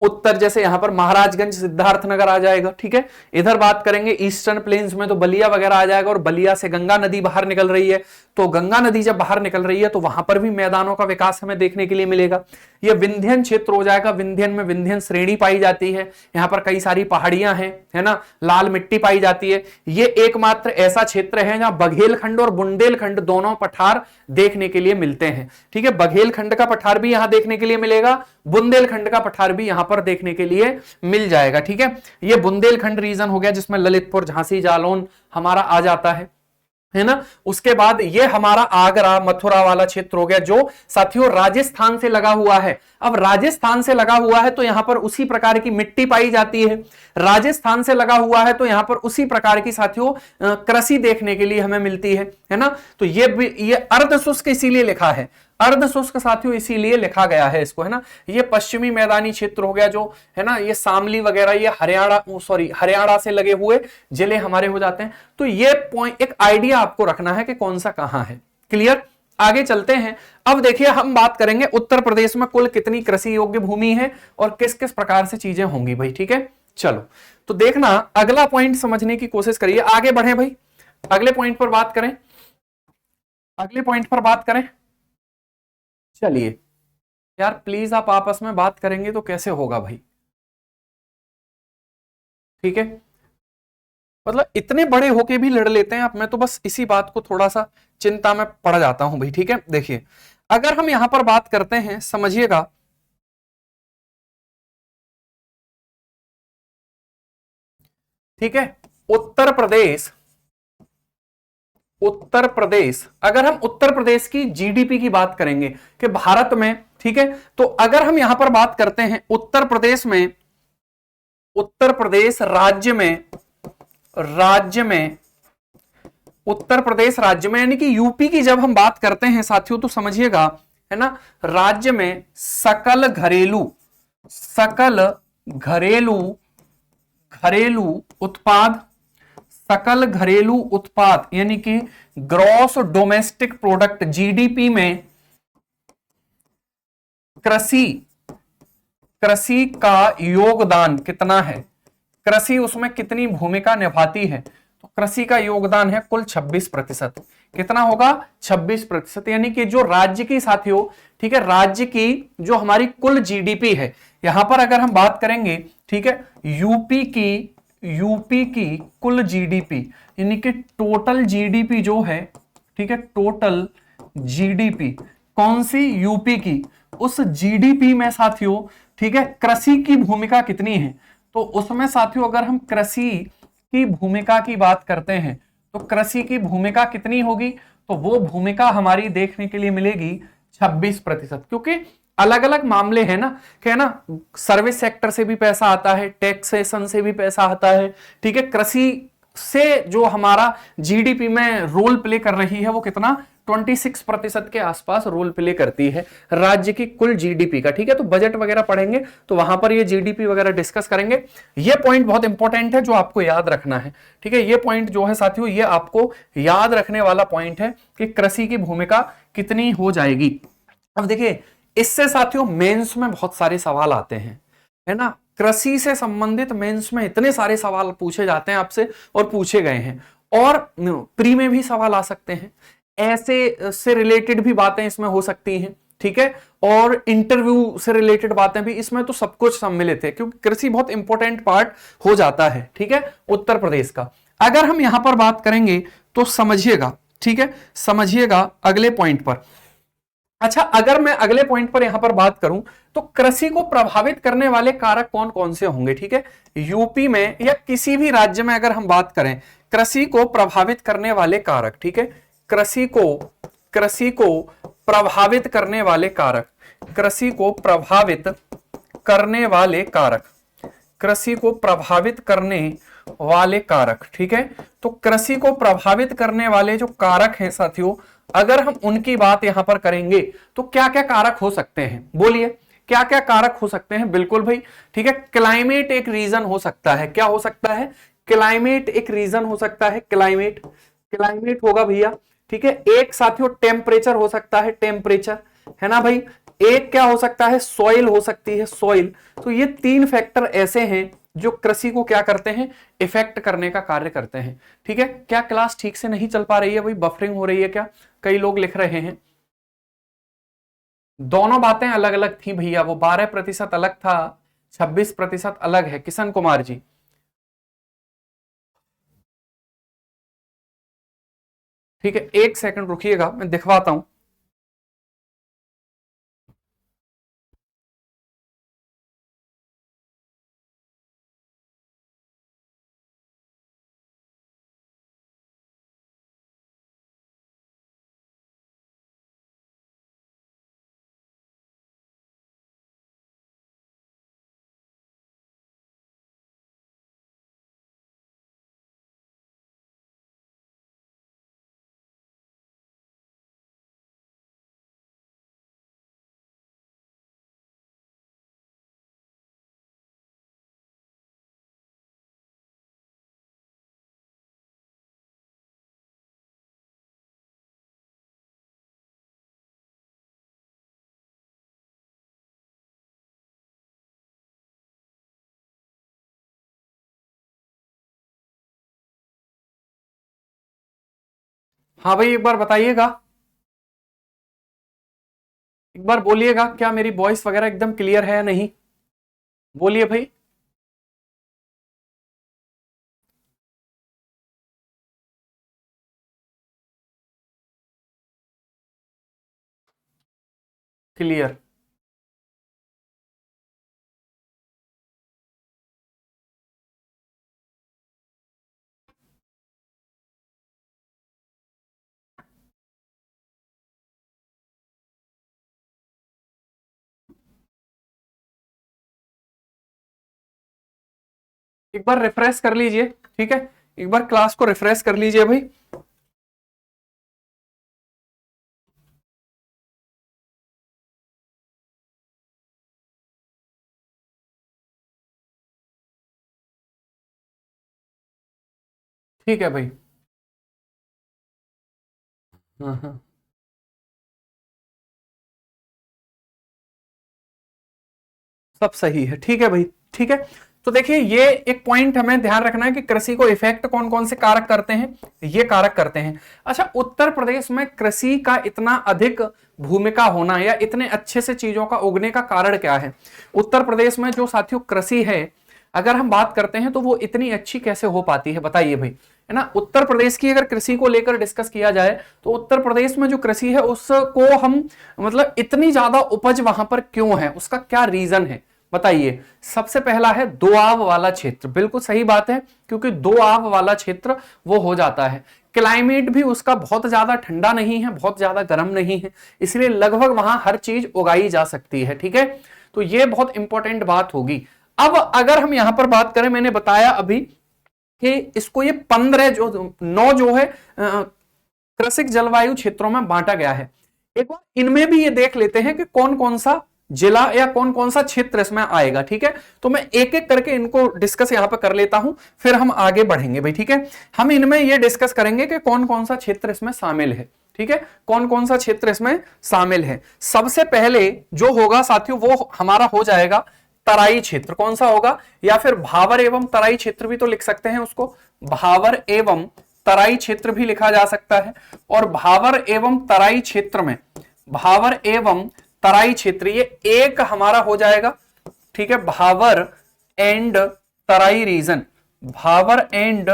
उत्तर जैसे यहां पर महाराजगंज सिद्धार्थनगर आ जाएगा, ठीक है। इधर बात करेंगे ईस्टर्न प्लेन्स में तो बलिया वगैरह आ जाएगा, और बलिया से गंगा नदी बाहर निकल रही है, तो गंगा नदी जब बाहर निकल रही है तो वहां पर भी मैदानों का विकास हमें देखने के लिए मिलेगा। यह विंध्यन क्षेत्र हो जाएगा, विंध्यन में विंध्यन श्रेणी पाई जाती है, यहाँ पर कई सारी पहाड़ियां हैं, है ना, लाल मिट्टी पाई जाती है। ये एकमात्र ऐसा क्षेत्र है जहां बघेलखंड और बुंदेलखंड दोनों पठार देखने के लिए मिलते हैं, ठीक है। बघेलखंड का पठार भी यहां देखने के लिए मिलेगा, बुंदेलखंड का पठार भी यहां पर देखने के लिए मिल जाएगा, ठीक है। ये बुंदेलखंड रीजन हो गया जिसमें ललितपुर, झांसी, जालौन हमारा आ जाता है ना। उसके बाद ये हमारा आगरा, मथुरा वाला क्षेत्र हो गया जो साथियों राजस्थान से लगा हुआ है। अब राजस्थान से लगा हुआ है तो यहां पर उसी प्रकार की मिट्टी पाई जाती है, राजस्थान से लगा हुआ है तो यहां पर उसी प्रकार की साथियों कृषि देखने के लिए हमें मिलती है ना। तो ये अर्धशुष्क इसीलिए लिखा है, अर्धशुष्क साथियों इसीलिए लिखा गया है इसको, है ना। ये पश्चिमी मैदानी क्षेत्र हो गया जो है ना, ये शामली वगैरह, ये हरियाणा से लगे हुए जिले हमारे हो जाते हैं। तो ये पॉइंट, एक आइडिया आपको रखना है कि कौन सा कहां है, क्लियर। आगे चलते हैं। अब देखिए हम बात करेंगे उत्तर प्रदेश में कुल कितनी कृषि योग्य भूमि है और किस किस प्रकार से चीजें होंगी भाई, ठीक है। चलो तो देखना, अगला पॉइंट समझने की कोशिश करिए, आगे बढ़े भाई, अगले पॉइंट पर बात करें, अगले पॉइंट पर बात करें। चलिए यार प्लीज आप आपस में बात करेंगे तो कैसे होगा भाई, ठीक है। मतलब इतने बड़े होके भी लड़ लेते हैं आप, मैं तो बस इसी बात को थोड़ा सा चिंता में पड़ जाता हूं भाई, ठीक है। देखिए अगर हम यहां पर बात करते हैं, समझिएगा, ठीक है, उत्तर प्रदेश, उत्तर प्रदेश, अगर हम उत्तर प्रदेश की जीडीपी की बात करेंगे कि भारत में, ठीक है, तो अगर हम यहां पर बात करते हैं उत्तर प्रदेश में, उत्तर प्रदेश राज्य में उत्तर प्रदेश राज्य में यानी कि यूपी की जब हम बात करते हैं साथियों तो समझिएगा, है ना, राज्य में सकल घरेलू उत्पाद यानी कि ग्रॉस डोमेस्टिक प्रोडक्ट जीडीपी में कृषि का योगदान कितना है, कृषि उसमें कितनी भूमिका निभाती है। तो कृषि का योगदान है कुल 26%। कितना होगा, 26%, यानी कि जो राज्य की साथियों, ठीक है, राज्य की जो हमारी कुल जीडीपी है, यहां पर अगर हम बात करेंगे, ठीक है, यूपी की कुल जीडीपी यानी कि टोटल जीडीपी जो है, ठीक है, टोटल जीडीपी कौन सी, यूपी की, उस जीडीपी में साथियों, ठीक है, कृषि की भूमिका कितनी है। तो उसमें साथियों अगर हम कृषि की भूमिका की बात करते हैं तो कृषि की भूमिका कितनी होगी, तो वो भूमिका हमारी देखने के लिए मिलेगी 26%, क्योंकि अलग अलग मामले हैं ना, क्या है ना, सर्विस सेक्टर से भी पैसा आता है, टैक्सेशन से भी पैसा आता है, ठीक है। कृषि से जो हमारा जीडीपी में रोल प्ले कर रही है वो कितना 26% के आसपास रोल प्ले करती है राज्य की कुल जीडीपी का, ठीक है। तो बजट वगैरह पढ़ेंगे तो वहां पर ये जीडीपी वगैरह डिस्कस करेंगे। ये पॉइंट बहुत इंपॉर्टेंट है जो आपको याद रखना है, ठीक है। ये पॉइंट जो है साथियों ये आपको याद रखने वाला पॉइंट है कि कृषि की भूमिका कितनी हो जाएगी। अब देखिए इससे साथियों मेंस में बहुत सारे सवाल आते हैं, है ना। कृषि से संबंधित मेंस में इतने सारे सवाल पूछे जाते हैं आपसे और पूछे गए हैं, और प्री में भी सवाल आ सकते हैं, ऐसे से रिलेटेड भी बातें इसमें हो सकती हैं, ठीक है। और इंटरव्यू से रिलेटेड बातें भी, इसमें तो सब कुछ सम्मिलित है क्योंकि कृषि बहुत इंपॉर्टेंट पार्ट हो जाता है, ठीक है, उत्तर प्रदेश का। अगर हम यहां पर बात करेंगे तो समझिएगा, ठीक है, समझिएगा अगले पॉइंट पर। अच्छा, अगर मैं अगले पॉइंट पर यहां पर बात करूं तो कृषि को प्रभावित करने वाले कारक कौन कौन से होंगे, ठीक है। यूपी में या किसी भी राज्य में अगर हम बात करें कृषि को प्रभावित करने वाले कारक, ठीक है, कृषि को प्रभावित करने वाले कारक, कृषि को प्रभावित करने वाले कारक, कृषि को प्रभावित करने वाले कारक, ठीक है। तो कृषि को प्रभावित करने वाले जो कारक हैं साथियों, अगर हम उनकी बात यहां पर करेंगे तो क्या क्या कारक हो सकते हैं, बोलिए क्या क्या कारक हो सकते हैं। बिल्कुल भाई, ठीक है, क्लाइमेट एक रीजन हो सकता है। क्या हो सकता है, क्लाइमेट एक रीजन हो सकता है, क्लाइमेट होगा भैया, ठीक है। एक साथियों टेम्परेचर हो सकता है, टेम्परेचर, है ना भाई। एक क्या हो सकता है, सॉइल हो सकती है, सॉइल। तो ये 3 फैक्टर ऐसे हैं जो कृषि को क्या करते हैं, इफेक्ट करने का कार्य करते हैं, ठीक है। क्या क्लास ठीक से नहीं चल पा रही है भाई, बफरिंग हो रही है क्या, कई लोग लिख रहे हैं। दोनों बातें अलग अलग थी भैया, वो 12% अलग था, 26% अलग है, किशन कुमार जी। ठीक है, एक सेकंड रुकिएगा, मैं दिखवाता हूं। हाँ भाई, एक बार बताइएगा, एक बार बोलिएगा क्या मेरी वॉइस वगैरह एकदम क्लियर है या नहीं, बोलिए भाई। क्लियर, एक बार रिफ्रेश कर लीजिए, ठीक है, एक बार क्लास को रिफ्रेश कर लीजिए भाई। ठीक है भाई। हाँ हाँ, सब सही है, ठीक है भाई, ठीक है। तो देखिए ये एक पॉइंट हमें ध्यान रखना है कि कृषि को इफेक्ट कौन कौन से कारक करते हैं, ये कारक करते हैं। अच्छा, उत्तर प्रदेश में कृषि का इतना अधिक भूमिका होना या इतने अच्छे से चीजों का उगने का कारण क्या है। उत्तर प्रदेश में जो साथियों कृषि है, अगर हम बात करते हैं तो वो इतनी अच्छी कैसे हो पाती है, बताइए भाई, है ना। उत्तर प्रदेश की अगर कृषि को लेकर डिस्कस किया जाए तो उत्तर प्रदेश में जो कृषि है उसको हम मतलब इतनी ज्यादा उपज वहां पर क्यों है, उसका क्या रीजन है, बताइए। सबसे पहला है दोआब वाला क्षेत्र, बिल्कुल सही बात है, क्योंकि दोआब वाला क्षेत्र वो हो जाता है। क्लाइमेट भी उसका बहुत ज्यादा ठंडा नहीं है, बहुत ज्यादा गर्म नहीं है, इसलिए लगभग वहां हर चीज उगाई जा सकती है। ठीक है, तो ये बहुत इंपॉर्टेंट बात होगी। अब अगर हम यहां पर बात करें, मैंने बताया अभी कि इसको ये 15 जो 9 जो है कृषिक जलवायु क्षेत्रों में बांटा गया है। एक बार इनमें भी ये देख लेते हैं कि कौन कौन सा जिला या कौन कौन सा क्षेत्र इसमें आएगा। ठीक है, तो मैं एक एक करके इनको डिस्कस यहां पर कर लेता हूं, फिर हम आगे बढ़ेंगे भाई। ठीक है, हम इनमें ये डिस्कस करेंगे कि कौन कौन सा क्षेत्र इसमें शामिल है। ठीक है, कौन कौन सा क्षेत्र इसमें शामिल है। सबसे पहले जो होगा साथियों वो हमारा हो जाएगा तराई क्षेत्र। कौन सा होगा, या फिर भावर एवं तराई क्षेत्र भी तो लिख सकते हैं उसको, भावर एवं तराई क्षेत्र भी लिखा जा सकता है। और भावर एवं तराई क्षेत्र में, भावर एवं तराई क्षेत्र ये एक हमारा हो जाएगा। ठीक है, भावर एंड तराई रीजन, भावर एंड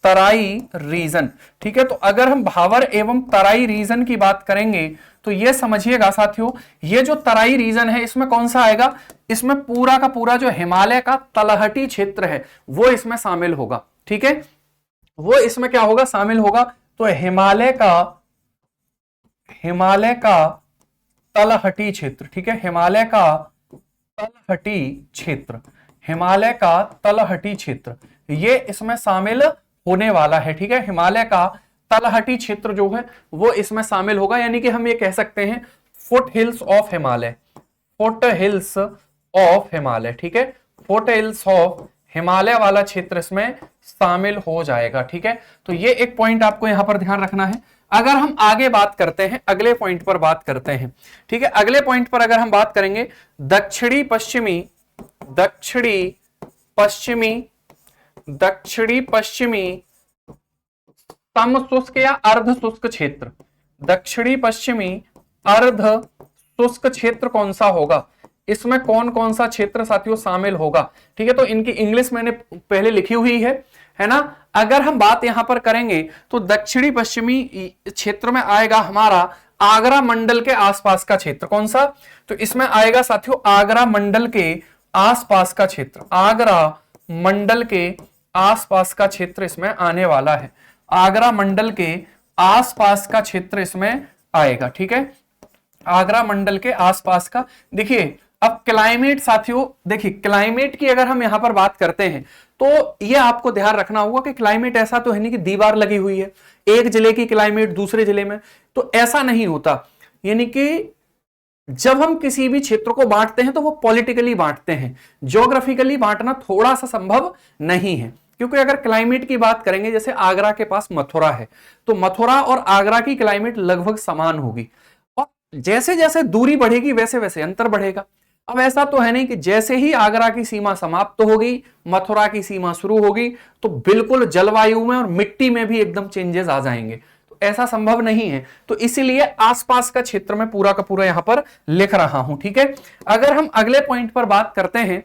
तराई रीजन। ठीक है, तो अगर हम भावर एवं तराई रीजन की बात करेंगे तो ये समझिएगा साथियों, ये जो तराई रीजन है इसमें कौन सा आएगा, इसमें पूरा का पूरा जो हिमालय का तलहटी क्षेत्र है वो इसमें शामिल होगा। ठीक है, वो इसमें क्या होगा, शामिल होगा। तो हिमालय का तलहटी क्षेत्र। ठीक है, हिमालय का तलहटी क्षेत्र, हिमालय का तलहटी क्षेत्र ये इसमें शामिल होने वाला है। ठीक है, हिमालय का तलहटी क्षेत्र जो है वो इसमें शामिल होगा, यानी कि हम ये कह सकते हैं foot hills of Himalaya, foot hills of Himalaya. ठीक है, फुट हिल्स ऑफ हिमालय वाला क्षेत्र इसमें शामिल हो जाएगा। ठीक है, तो ये एक पॉइंट आपको यहां पर ध्यान रखना है। अगर हम आगे बात करते हैं, अगले पॉइंट पर बात करते हैं। ठीक है, अगले पॉइंट पर अगर हम बात करेंगे दक्षिणी पश्चिमी सम शुष्क या अर्ध शुष्क क्षेत्र, दक्षिणी पश्चिमी अर्ध शुष्क क्षेत्र कौन सा होगा, इसमें कौन कौन सा क्षेत्र साथियों शामिल होगा। ठीक है, तो इनकी इंग्लिश मैंने पहले लिखी हुई है ना। अगर हम बात यहां पर करेंगे तो दक्षिणी पश्चिमी क्षेत्र में आएगा हमारा आगरा मंडल के आसपास का क्षेत्र। कौन सा, तो इसमें आएगा साथियों आगरा मंडल के आसपास का क्षेत्र, आगरा मंडल के आसपास का क्षेत्र इसमें आने वाला है, आगरा मंडल के आसपास का क्षेत्र इसमें आएगा। ठीक है, आगरा मंडल के आसपास का। देखिए अब क्लाइमेट साथियों, देखिए क्लाइमेट की अगर हम यहां पर बात करते हैं तो ये आपको ध्यान रखना होगा कि क्लाइमेट ऐसा तो है नहीं कि दीवार लगी हुई है, एक जिले की क्लाइमेट दूसरे जिले में, तो ऐसा नहीं होता। यानी कि जब हम किसी भी क्षेत्र को बांटते हैं तो वो पॉलिटिकली बांटते हैं, ज्योग्राफिकली बांटना थोड़ा सा संभव नहीं है। क्योंकि अगर क्लाइमेट की बात करेंगे, जैसे आगरा के पास मथुरा है, तो मथुरा और आगरा की क्लाइमेट लगभग समान होगी, और जैसे जैसे दूरी बढ़ेगी वैसे वैसे अंतर बढ़ेगा। अब ऐसा तो है नहीं कि जैसे ही आगरा की सीमा समाप्त होगी मथुरा की सीमा शुरू होगी तो बिल्कुल जलवायु में और मिट्टी में भी एकदम चेंजेस आ जाएंगे, तो ऐसा संभव नहीं है। तो इसीलिए आसपास का क्षेत्र में पूरा का पूरा यहां पर लिख रहा हूं। ठीक है, अगर हम अगले पॉइंट पर बात करते हैं,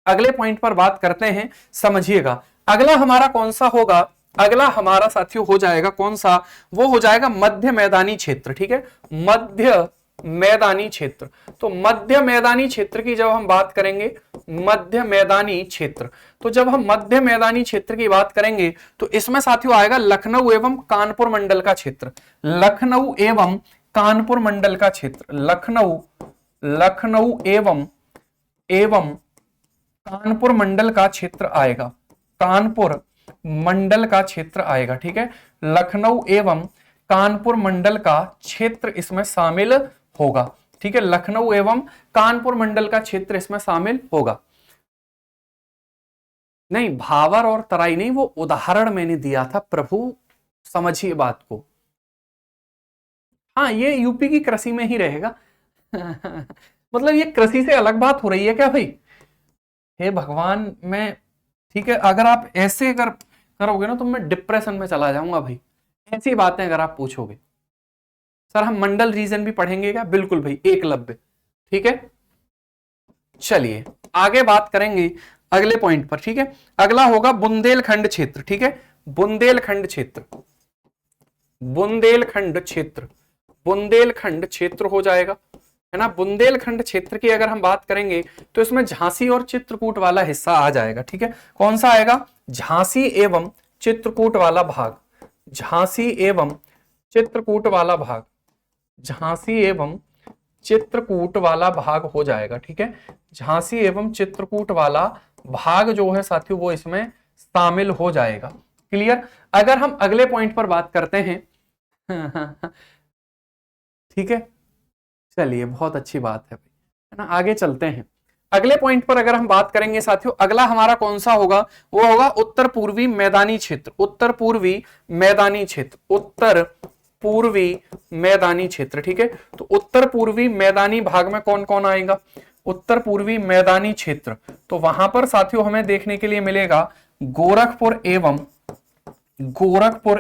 अगले पॉइंट पर बात करते हैं, समझिएगा अगला हमारा कौन सा होगा, अगला हमारा साथियों हो जाएगा कौन सा, वो हो जाएगा मध्य मैदानी क्षेत्र। ठीक है, मध्य मैदानी क्षेत्र। तो मध्य मैदानी क्षेत्र की जब हम बात करेंगे, मध्य मैदानी क्षेत्र, तो जब हम मध्य मैदानी क्षेत्र की बात करेंगे तो इसमें साथियों आएगा लखनऊ एवं कानपुर मंडल का क्षेत्र, लखनऊ एवं कानपुर मंडल का क्षेत्र, लखनऊ एवं कानपुर मंडल का क्षेत्र आएगा, कानपुर मंडल का क्षेत्र आएगा। ठीक है, लखनऊ एवं कानपुर मंडल का क्षेत्र इसमें शामिल होगा। ठीक है, लखनऊ एवं कानपुर मंडल का क्षेत्र इसमें शामिल होगा। नहीं, भावर और तराई नहीं, वो उदाहरण मैंने दिया था प्रभु, समझिए बात को। हाँ, ये यूपी की कृषि में ही रहेगा मतलब ये कृषि से अलग बात हो रही है क्या भाई, हे भगवान। मैं ठीक है, अगर आप ऐसे करोगे ना तो मैं डिप्रेशन में चला जाऊंगा भाई, ऐसी बातें अगर आप पूछोगे। सर हम मंडल रीजन भी पढ़ेंगे क्या, बिल्कुल भाई, एकलव्य। ठीक है, चलिए आगे बात करेंगे अगले पॉइंट पर। ठीक है, अगला होगा बुंदेलखंड क्षेत्र। ठीक है, बुंदेलखंड क्षेत्र, बुंदेलखंड क्षेत्र, बुंदेलखंड क्षेत्र हो जाएगा, है ना। बुंदेलखंड क्षेत्र की अगर हम बात करेंगे तो इसमें झांसी और चित्रकूट वाला हिस्सा आ जाएगा। ठीक है, कौन सा आएगा, झांसी एवं चित्रकूट वाला भाग, झांसी एवं चित्रकूट वाला भाग, झांसी एवं चित्रकूट वाला भाग हो जाएगा। ठीक है, झांसी एवं चित्रकूट वाला भाग जो है साथियों वो इसमें शामिल हो जाएगा। क्लियर। अगर हम अगले पॉइंट पर बात करते हैं ठीक है, चलिए बहुत अच्छी बात है ना, आगे चलते हैं। अगले पॉइंट पर अगर हम बात करेंगे साथियों, अगला हमारा कौन सा होगा, वो होगा उत्तर पूर्वी मैदानी क्षेत्र, उत्तर पूर्वी मैदानी क्षेत्र, उत्तर पूर्वी मैदानी क्षेत्र। ठीक है, तो उत्तर पूर्वी मैदानी भाग में कौन कौन आएगा, उत्तर पूर्वी मैदानी क्षेत्र, तो वहां पर साथियों हमें देखने के लिए मिलेगा गोरखपुर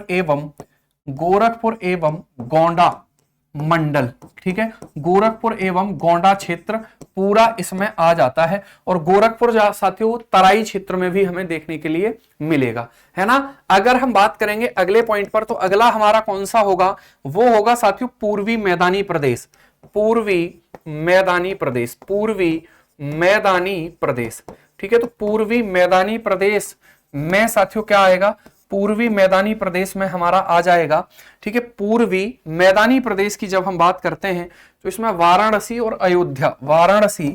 एवं गोंडा मंडल। ठीक है, गोरखपुर एवं गोंडा क्षेत्र पूरा इसमें आ जाता है, और गोरखपुर साथियों तराई क्षेत्र में भी हमें देखने के लिए मिलेगा, है ना। अगर हम बात करेंगे अगले पॉइंट पर, तो अगला हमारा कौन सा होगा, वो होगा साथियों पूर्वी मैदानी प्रदेश, पूर्वी मैदानी प्रदेश, पूर्वी मैदानी प्रदेश। ठीक है, तो पूर्वी मैदानी प्रदेश में साथियों क्या आएगा, पूर्वी मैदानी प्रदेश में हमारा आ जाएगा। ठीक है, पूर्वी मैदानी प्रदेश की जब हम बात करते हैं तो इसमें वाराणसी और अयोध्या, वाराणसी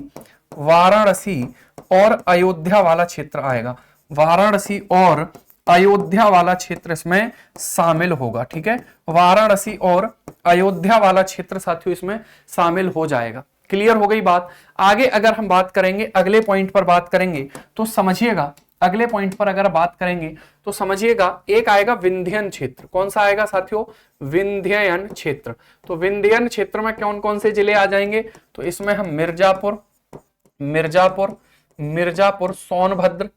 और अयोध्या वाला क्षेत्र आएगा, वाराणसी और अयोध्या वाला क्षेत्र इसमें शामिल होगा। ठीक है, वाराणसी और अयोध्या वाला क्षेत्र साथियों इसमें शामिल हो जाएगा। क्लियर हो गई बात। आगे अगर हम बात करेंगे, अगले पॉइंट पर बात करेंगे तो समझिएगा, अगले पॉइंट पर अगर बात करेंगे तो समझिएगा, एक आएगा विंध्यन क्षेत्र। कौन सा आएगा साथियों, विंध्यन क्षेत्र। तो विंध्यन क्षेत्र में कौन कौन से जिले आ जाएंगे, तो इसमें हम मिर्जापुर, सोनभद्र।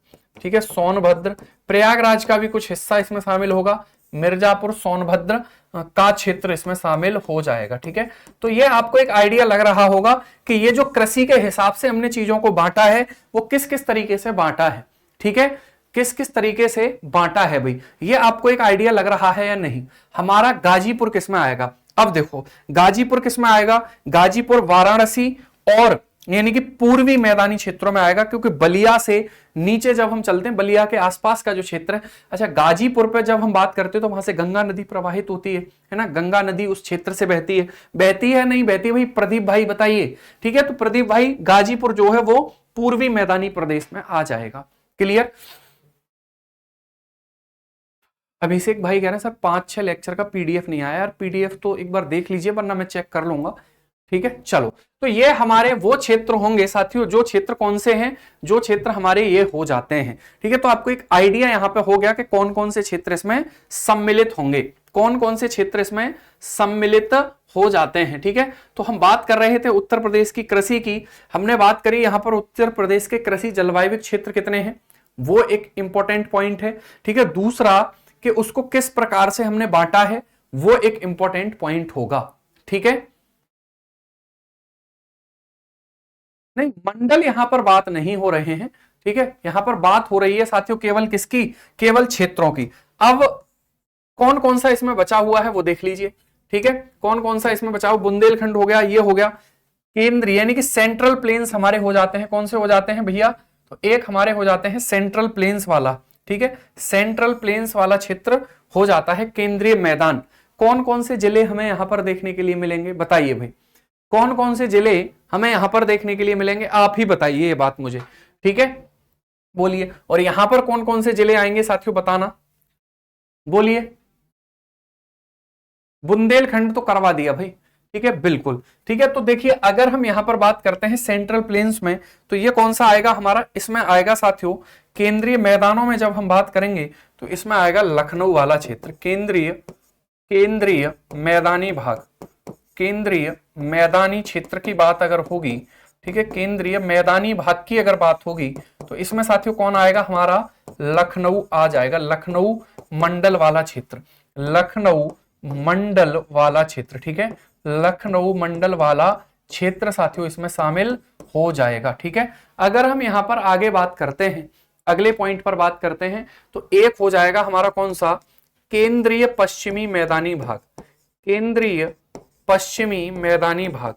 ठीक है, सोनभद्र, प्रयागराज का भी कुछ हिस्सा इसमें शामिल होगा, मिर्जापुर सोनभद्र का क्षेत्र इसमें शामिल हो जाएगा। ठीक है, तो ये आपको एक आइडिया लग रहा होगा कि ये जो कृषि के हिसाब से हमने चीजों को बांटा है वो किस किस तरीके से बांटा है। ठीक है, किस किस तरीके से बांटा है भाई, ये आपको एक आइडिया लग रहा है या नहीं। हमारा गाजीपुर किस में आएगा, अब देखो गाजीपुर किस में आएगा, गाजीपुर वाराणसी और यानी कि पूर्वी मैदानी क्षेत्रों में आएगा, क्योंकि बलिया से नीचे जब हम चलते हैं, बलिया के आसपास का जो क्षेत्र है, अच्छा गाजीपुर पे जब हम बात करते हैं तो वहां से गंगा नदी प्रवाहित होती है ना, गंगा नदी उस क्षेत्र से बहती है नहीं बहती भाई, प्रदीप भाई बताइए। ठीक है, तो प्रदीप भाई गाजीपुर जो है वो पूर्वी मैदानी प्रदेश में आ जाएगा। क्लियर। अभिषेक भाई कह रहे हैं सर 5-6 लेक्चर का पीडीएफ नहीं आया यार, पीडीएफ तो एक बार देख लीजिए वरना मैं चेक कर लूंगा। ठीक है, चलो, तो ये हमारे वो क्षेत्र होंगे साथियों, जो क्षेत्र कौन से हैं, जो क्षेत्र हमारे ये हो जाते हैं। ठीक है, तो आपको एक आइडिया यहां पे हो गया कि कौन कौन से क्षेत्र इसमें सम्मिलित होंगे, कौन कौन से क्षेत्र इसमें सम्मिलित हो जाते हैं। ठीक है, तो हम बात कर रहे थे उत्तर प्रदेश की कृषि की, हमने बात करी यहां पर उत्तर प्रदेश के कृषि जलवायु क्षेत्र कितने हैं, वो एक इंपॉर्टेंट पॉइंट है। ठीक है, दूसरा कि उसको किस प्रकार से हमने बांटा है, वो एक इंपॉर्टेंट पॉइंट होगा। ठीक है, नहीं मंडल यहां पर बात नहीं हो रहे हैं। ठीक है, यहां पर बात हो रही है साथियों केवल किसकी, केवल क्षेत्रों की। अब कौन कौन सा इसमें बचा हुआ है वो देख लीजिए। ठीक है, कौन कौन सा इसमें बचा हुआ, बुंदेलखंड हो गया, ये हो गया केंद्रीय यानी कि सेंट्रल प्लेन्स हमारे हो जाते हैं। कौन से हो जाते हैं भैया, तो एक हमारे हो जाते हैं सेंट्रल प्लेन्स वाला। ठीक है, सेंट्रल प्लेन्स वाला क्षेत्र हो जाता है केंद्रीय मैदान। कौन कौन से जिले हमें यहां पर देखने के लिए मिलेंगे, बताइए भाई, कौन कौन से जिले हमें यहां पर देखने के लिए मिलेंगे, आप ही बताइए ये बात मुझे। ठीक है, बोलिए, और यहां पर कौन कौन से जिले आएंगे साथियों बताना, बोलिए। बुंदेलखंड तो करवा दिया भाई। ठीक है, बिल्कुल ठीक है। तो देखिए अगर हम यहां पर बात करते हैं सेंट्रल प्लेन्स में, तो ये कौन सा आएगा हमारा, इसमें आएगा साथियों केंद्रीय मैदानों में जब हम बात करेंगे तो इसमें आएगा लखनऊ वाला क्षेत्र, केंद्रीय मैदानी भाग, केंद्रीय मैदानी क्षेत्र की बात अगर होगी, ठीक है, केंद्रीय मैदानी भाग की अगर बात होगी तो इसमें साथियों कौन आएगा, हमारा लखनऊ आ जाएगा, लखनऊ मंडल वाला क्षेत्र, लखनऊ मंडल वाला क्षेत्र। ठीक है, लखनऊ मंडल वाला क्षेत्र साथियों इसमें शामिल हो जाएगा। ठीक है, अगर हम यहां पर आगे बात करते हैं, अगले पॉइंट पर बात करते हैं, तो एक हो जाएगा हमारा कौन सा, केंद्रीय पश्चिमी मैदानी भाग, केंद्रीय पश्चिमी मैदानी भाग,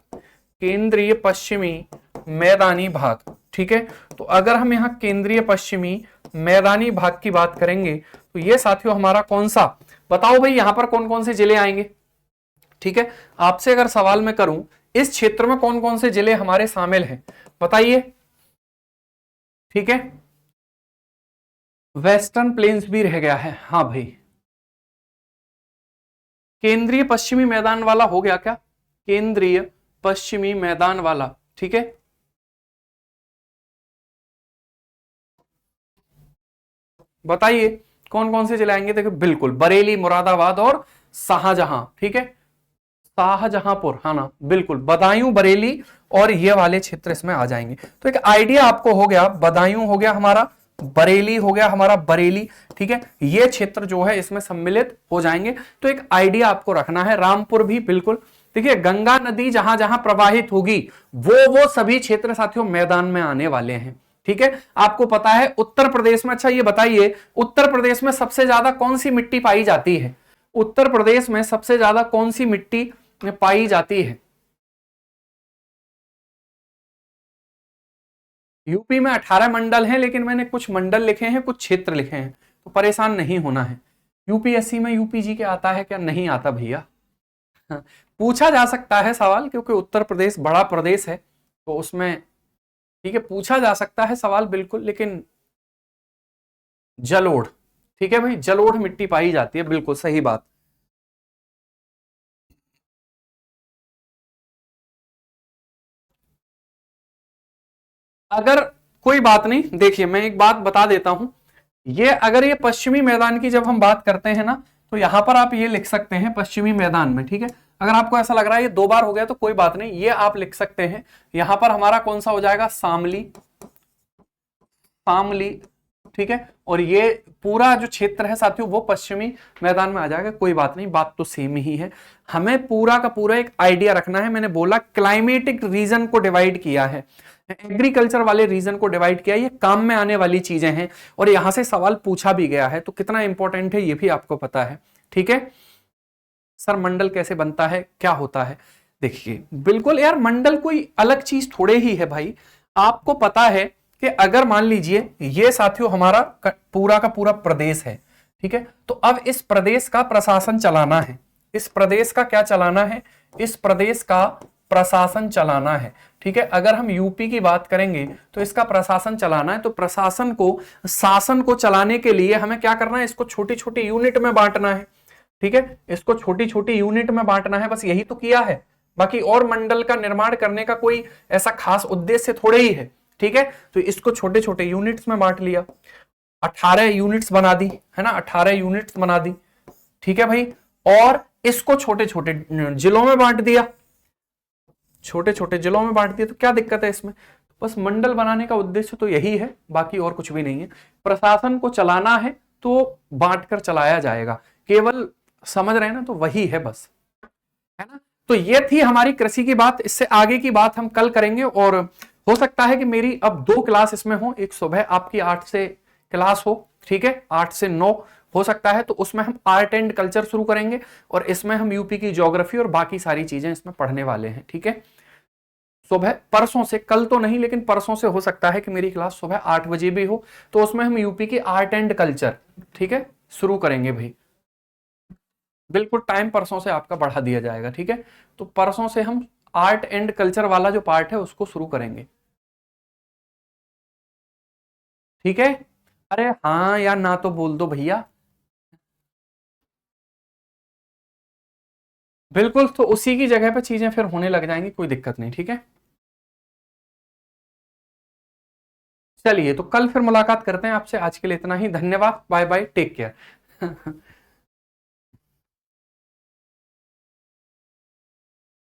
केंद्रीय पश्चिमी मैदानी भाग। ठीक है, तो अगर हम यहाँ केंद्रीय पश्चिमी मैदानी भाग की बात करेंगे तो ये साथियों हमारा कौन सा, बताओ भाई यहां पर कौन कौन से जिले आएंगे। ठीक है, आपसे अगर सवाल मैं करूं इस क्षेत्र में कौन कौन से जिले हमारे शामिल हैं, बताइए। ठीक है, वेस्टर्न प्लेन्स भी रह गया है, हाँ भाई। केंद्रीय पश्चिमी मैदान वाला हो गया क्या, केंद्रीय पश्चिमी मैदान वाला। ठीक है, बताइए कौन कौन से जिले आएंगे। देखो बिल्कुल बरेली, मुरादाबाद और शाहजहां। ठीक है, शाहजहांपुर, हाँ ना, बिल्कुल बदायूं, बरेली और ये वाले क्षेत्र इसमें आ जाएंगे। तो एक आइडिया आपको हो गया, बदायूं हो गया हमारा, बरेली हो गया हमारा, बरेली। ठीक है, ये क्षेत्र जो है इसमें सम्मिलित हो जाएंगे। तो एक आइडिया आपको रखना है, रामपुर भी बिल्कुल। देखिए गंगा नदी जहां जहां प्रवाहित होगी वो सभी क्षेत्र साथियों मैदान में आने वाले हैं। ठीक है, आपको पता है उत्तर प्रदेश में, अच्छा ये बताइए उत्तर प्रदेश में सबसे ज्यादा कौन सी मिट्टी पाई जाती है, उत्तर प्रदेश में सबसे ज्यादा कौन सी मिट्टी पाई जाती है। यूपी में 18 मंडल हैं, लेकिन मैंने कुछ मंडल लिखे हैं, कुछ क्षेत्र लिखे हैं, तो परेशान नहीं होना है। यूपीएससी में यूपीजी के आता है क्या, नहीं आता भैया। हाँ, पूछा जा सकता है सवाल, क्योंकि उत्तर प्रदेश बड़ा प्रदेश है तो उसमें ठीक है पूछा जा सकता है सवाल बिल्कुल, लेकिन जलोढ़, ठीक है भाई, जलोढ़ मिट्टी पाई जाती है, बिल्कुल सही बात। अगर कोई बात नहीं, देखिए मैं एक बात बता देता हूं, ये अगर ये पश्चिमी मैदान की जब हम बात करते हैं ना, तो यहां पर आप ये लिख सकते हैं पश्चिमी मैदान में। ठीक है, अगर आपको ऐसा लग रहा है ये 2 बार हो गया तो कोई बात नहीं, ये आप लिख सकते हैं। यहां पर हमारा कौन सा हो जाएगा, शामली, शामली। ठीक है, और ये पूरा जो क्षेत्र है साथियों वो पश्चिमी मैदान में आ जाएगा, कोई बात नहीं, बात तो सेम ही है। हमें पूरा का पूरा एक आइडिया रखना है। मैंने बोला क्लाइमेटिक रीजन को डिवाइड किया है, एग्रीकल्चर वाले रीजन को डिवाइड किया, ये काम में आने वाली चीजें हैं और यहां से सवाल पूछा भी गया है, तो कितना इंपॉर्टेंट है ये भी आपको पता है। ठीक है, सर मंडल कैसे बनता है, क्या होता है। देखिए बिल्कुल यार, मंडल कोई अलग चीज थोड़े ही है भाई। आपको पता है कि अगर मान लीजिए ये साथियों हमारा पूरा का पूरा प्रदेश है, ठीक है, तो अब इस प्रदेश का प्रशासन चलाना है, इस प्रदेश का क्या चलाना है, इस प्रदेश का प्रशासन चलाना है। ठीक है, अगर हम यूपी की बात करेंगे तो इसका प्रशासन चलाना है, तो प्रशासन को, शासन को चलाने के लिए हमें क्या करना है, इसको छोटी छोटी यूनिट में बांटना है। ठीक है, इसको छोटी छोटी यूनिट में बांटना है, बस यही तो किया है। बाकी और मंडल का निर्माण करने का कोई ऐसा खास उद्देश्य थोड़े ही है। ठीक है, तो इसको छोटे छोटे यूनिट्स में बांट लिया, 18 यूनिट्स बना दी, है ना, 18 यूनिट्स बना दी। ठीक है भाई, और इसको छोटे छोटे जिलों में बांट दिया, छोटे छोटे जिलों में बांट दिया, तो क्या दिक्कत है इसमें। बस मंडल बनाने का उद्देश्य तो यही है, बाकी और कुछ भी नहीं है। प्रशासन को चलाना है तो बांटकर चलाया जाएगा, केवल समझ रहे हैं ना, तो वही है बस, है ना। तो ये थी हमारी कृषि की बात, इससे आगे की बात हम कल करेंगे। और हो सकता है कि मेरी अब 2 क्लास इसमें हो, एक सुबह आपकी 8 से क्लास हो, ठीक है, 8 से 9 हो सकता है, तो उसमें हम आर्ट एंड कल्चर शुरू करेंगे और इसमें हम यूपी की ज्योग्राफी और बाकी सारी चीजें इसमें पढ़ने वाले हैं। ठीक है, सुबह परसों से, कल तो नहीं लेकिन परसों से हो सकता है कि मेरी क्लास सुबह 8 बजे भी हो, तो उसमें हम यूपी की आर्ट एंड कल्चर, ठीक है, शुरू करेंगे भाई। बिल्कुल टाइम परसों से आपका बढ़ा दिया जाएगा। ठीक है, तो परसों से हम आर्ट एंड कल्चर वाला जो पार्ट है उसको शुरू करेंगे। ठीक है, अरे हाँ या ना तो बोल दो भैया। बिल्कुल, तो उसी की जगह पे चीजें फिर होने लग जाएंगी, कोई दिक्कत नहीं। ठीक है, चलिए तो कल फिर मुलाकात करते हैं आपसे। आज के लिए इतना ही, धन्यवाद, बाय बाय, टेक केयर।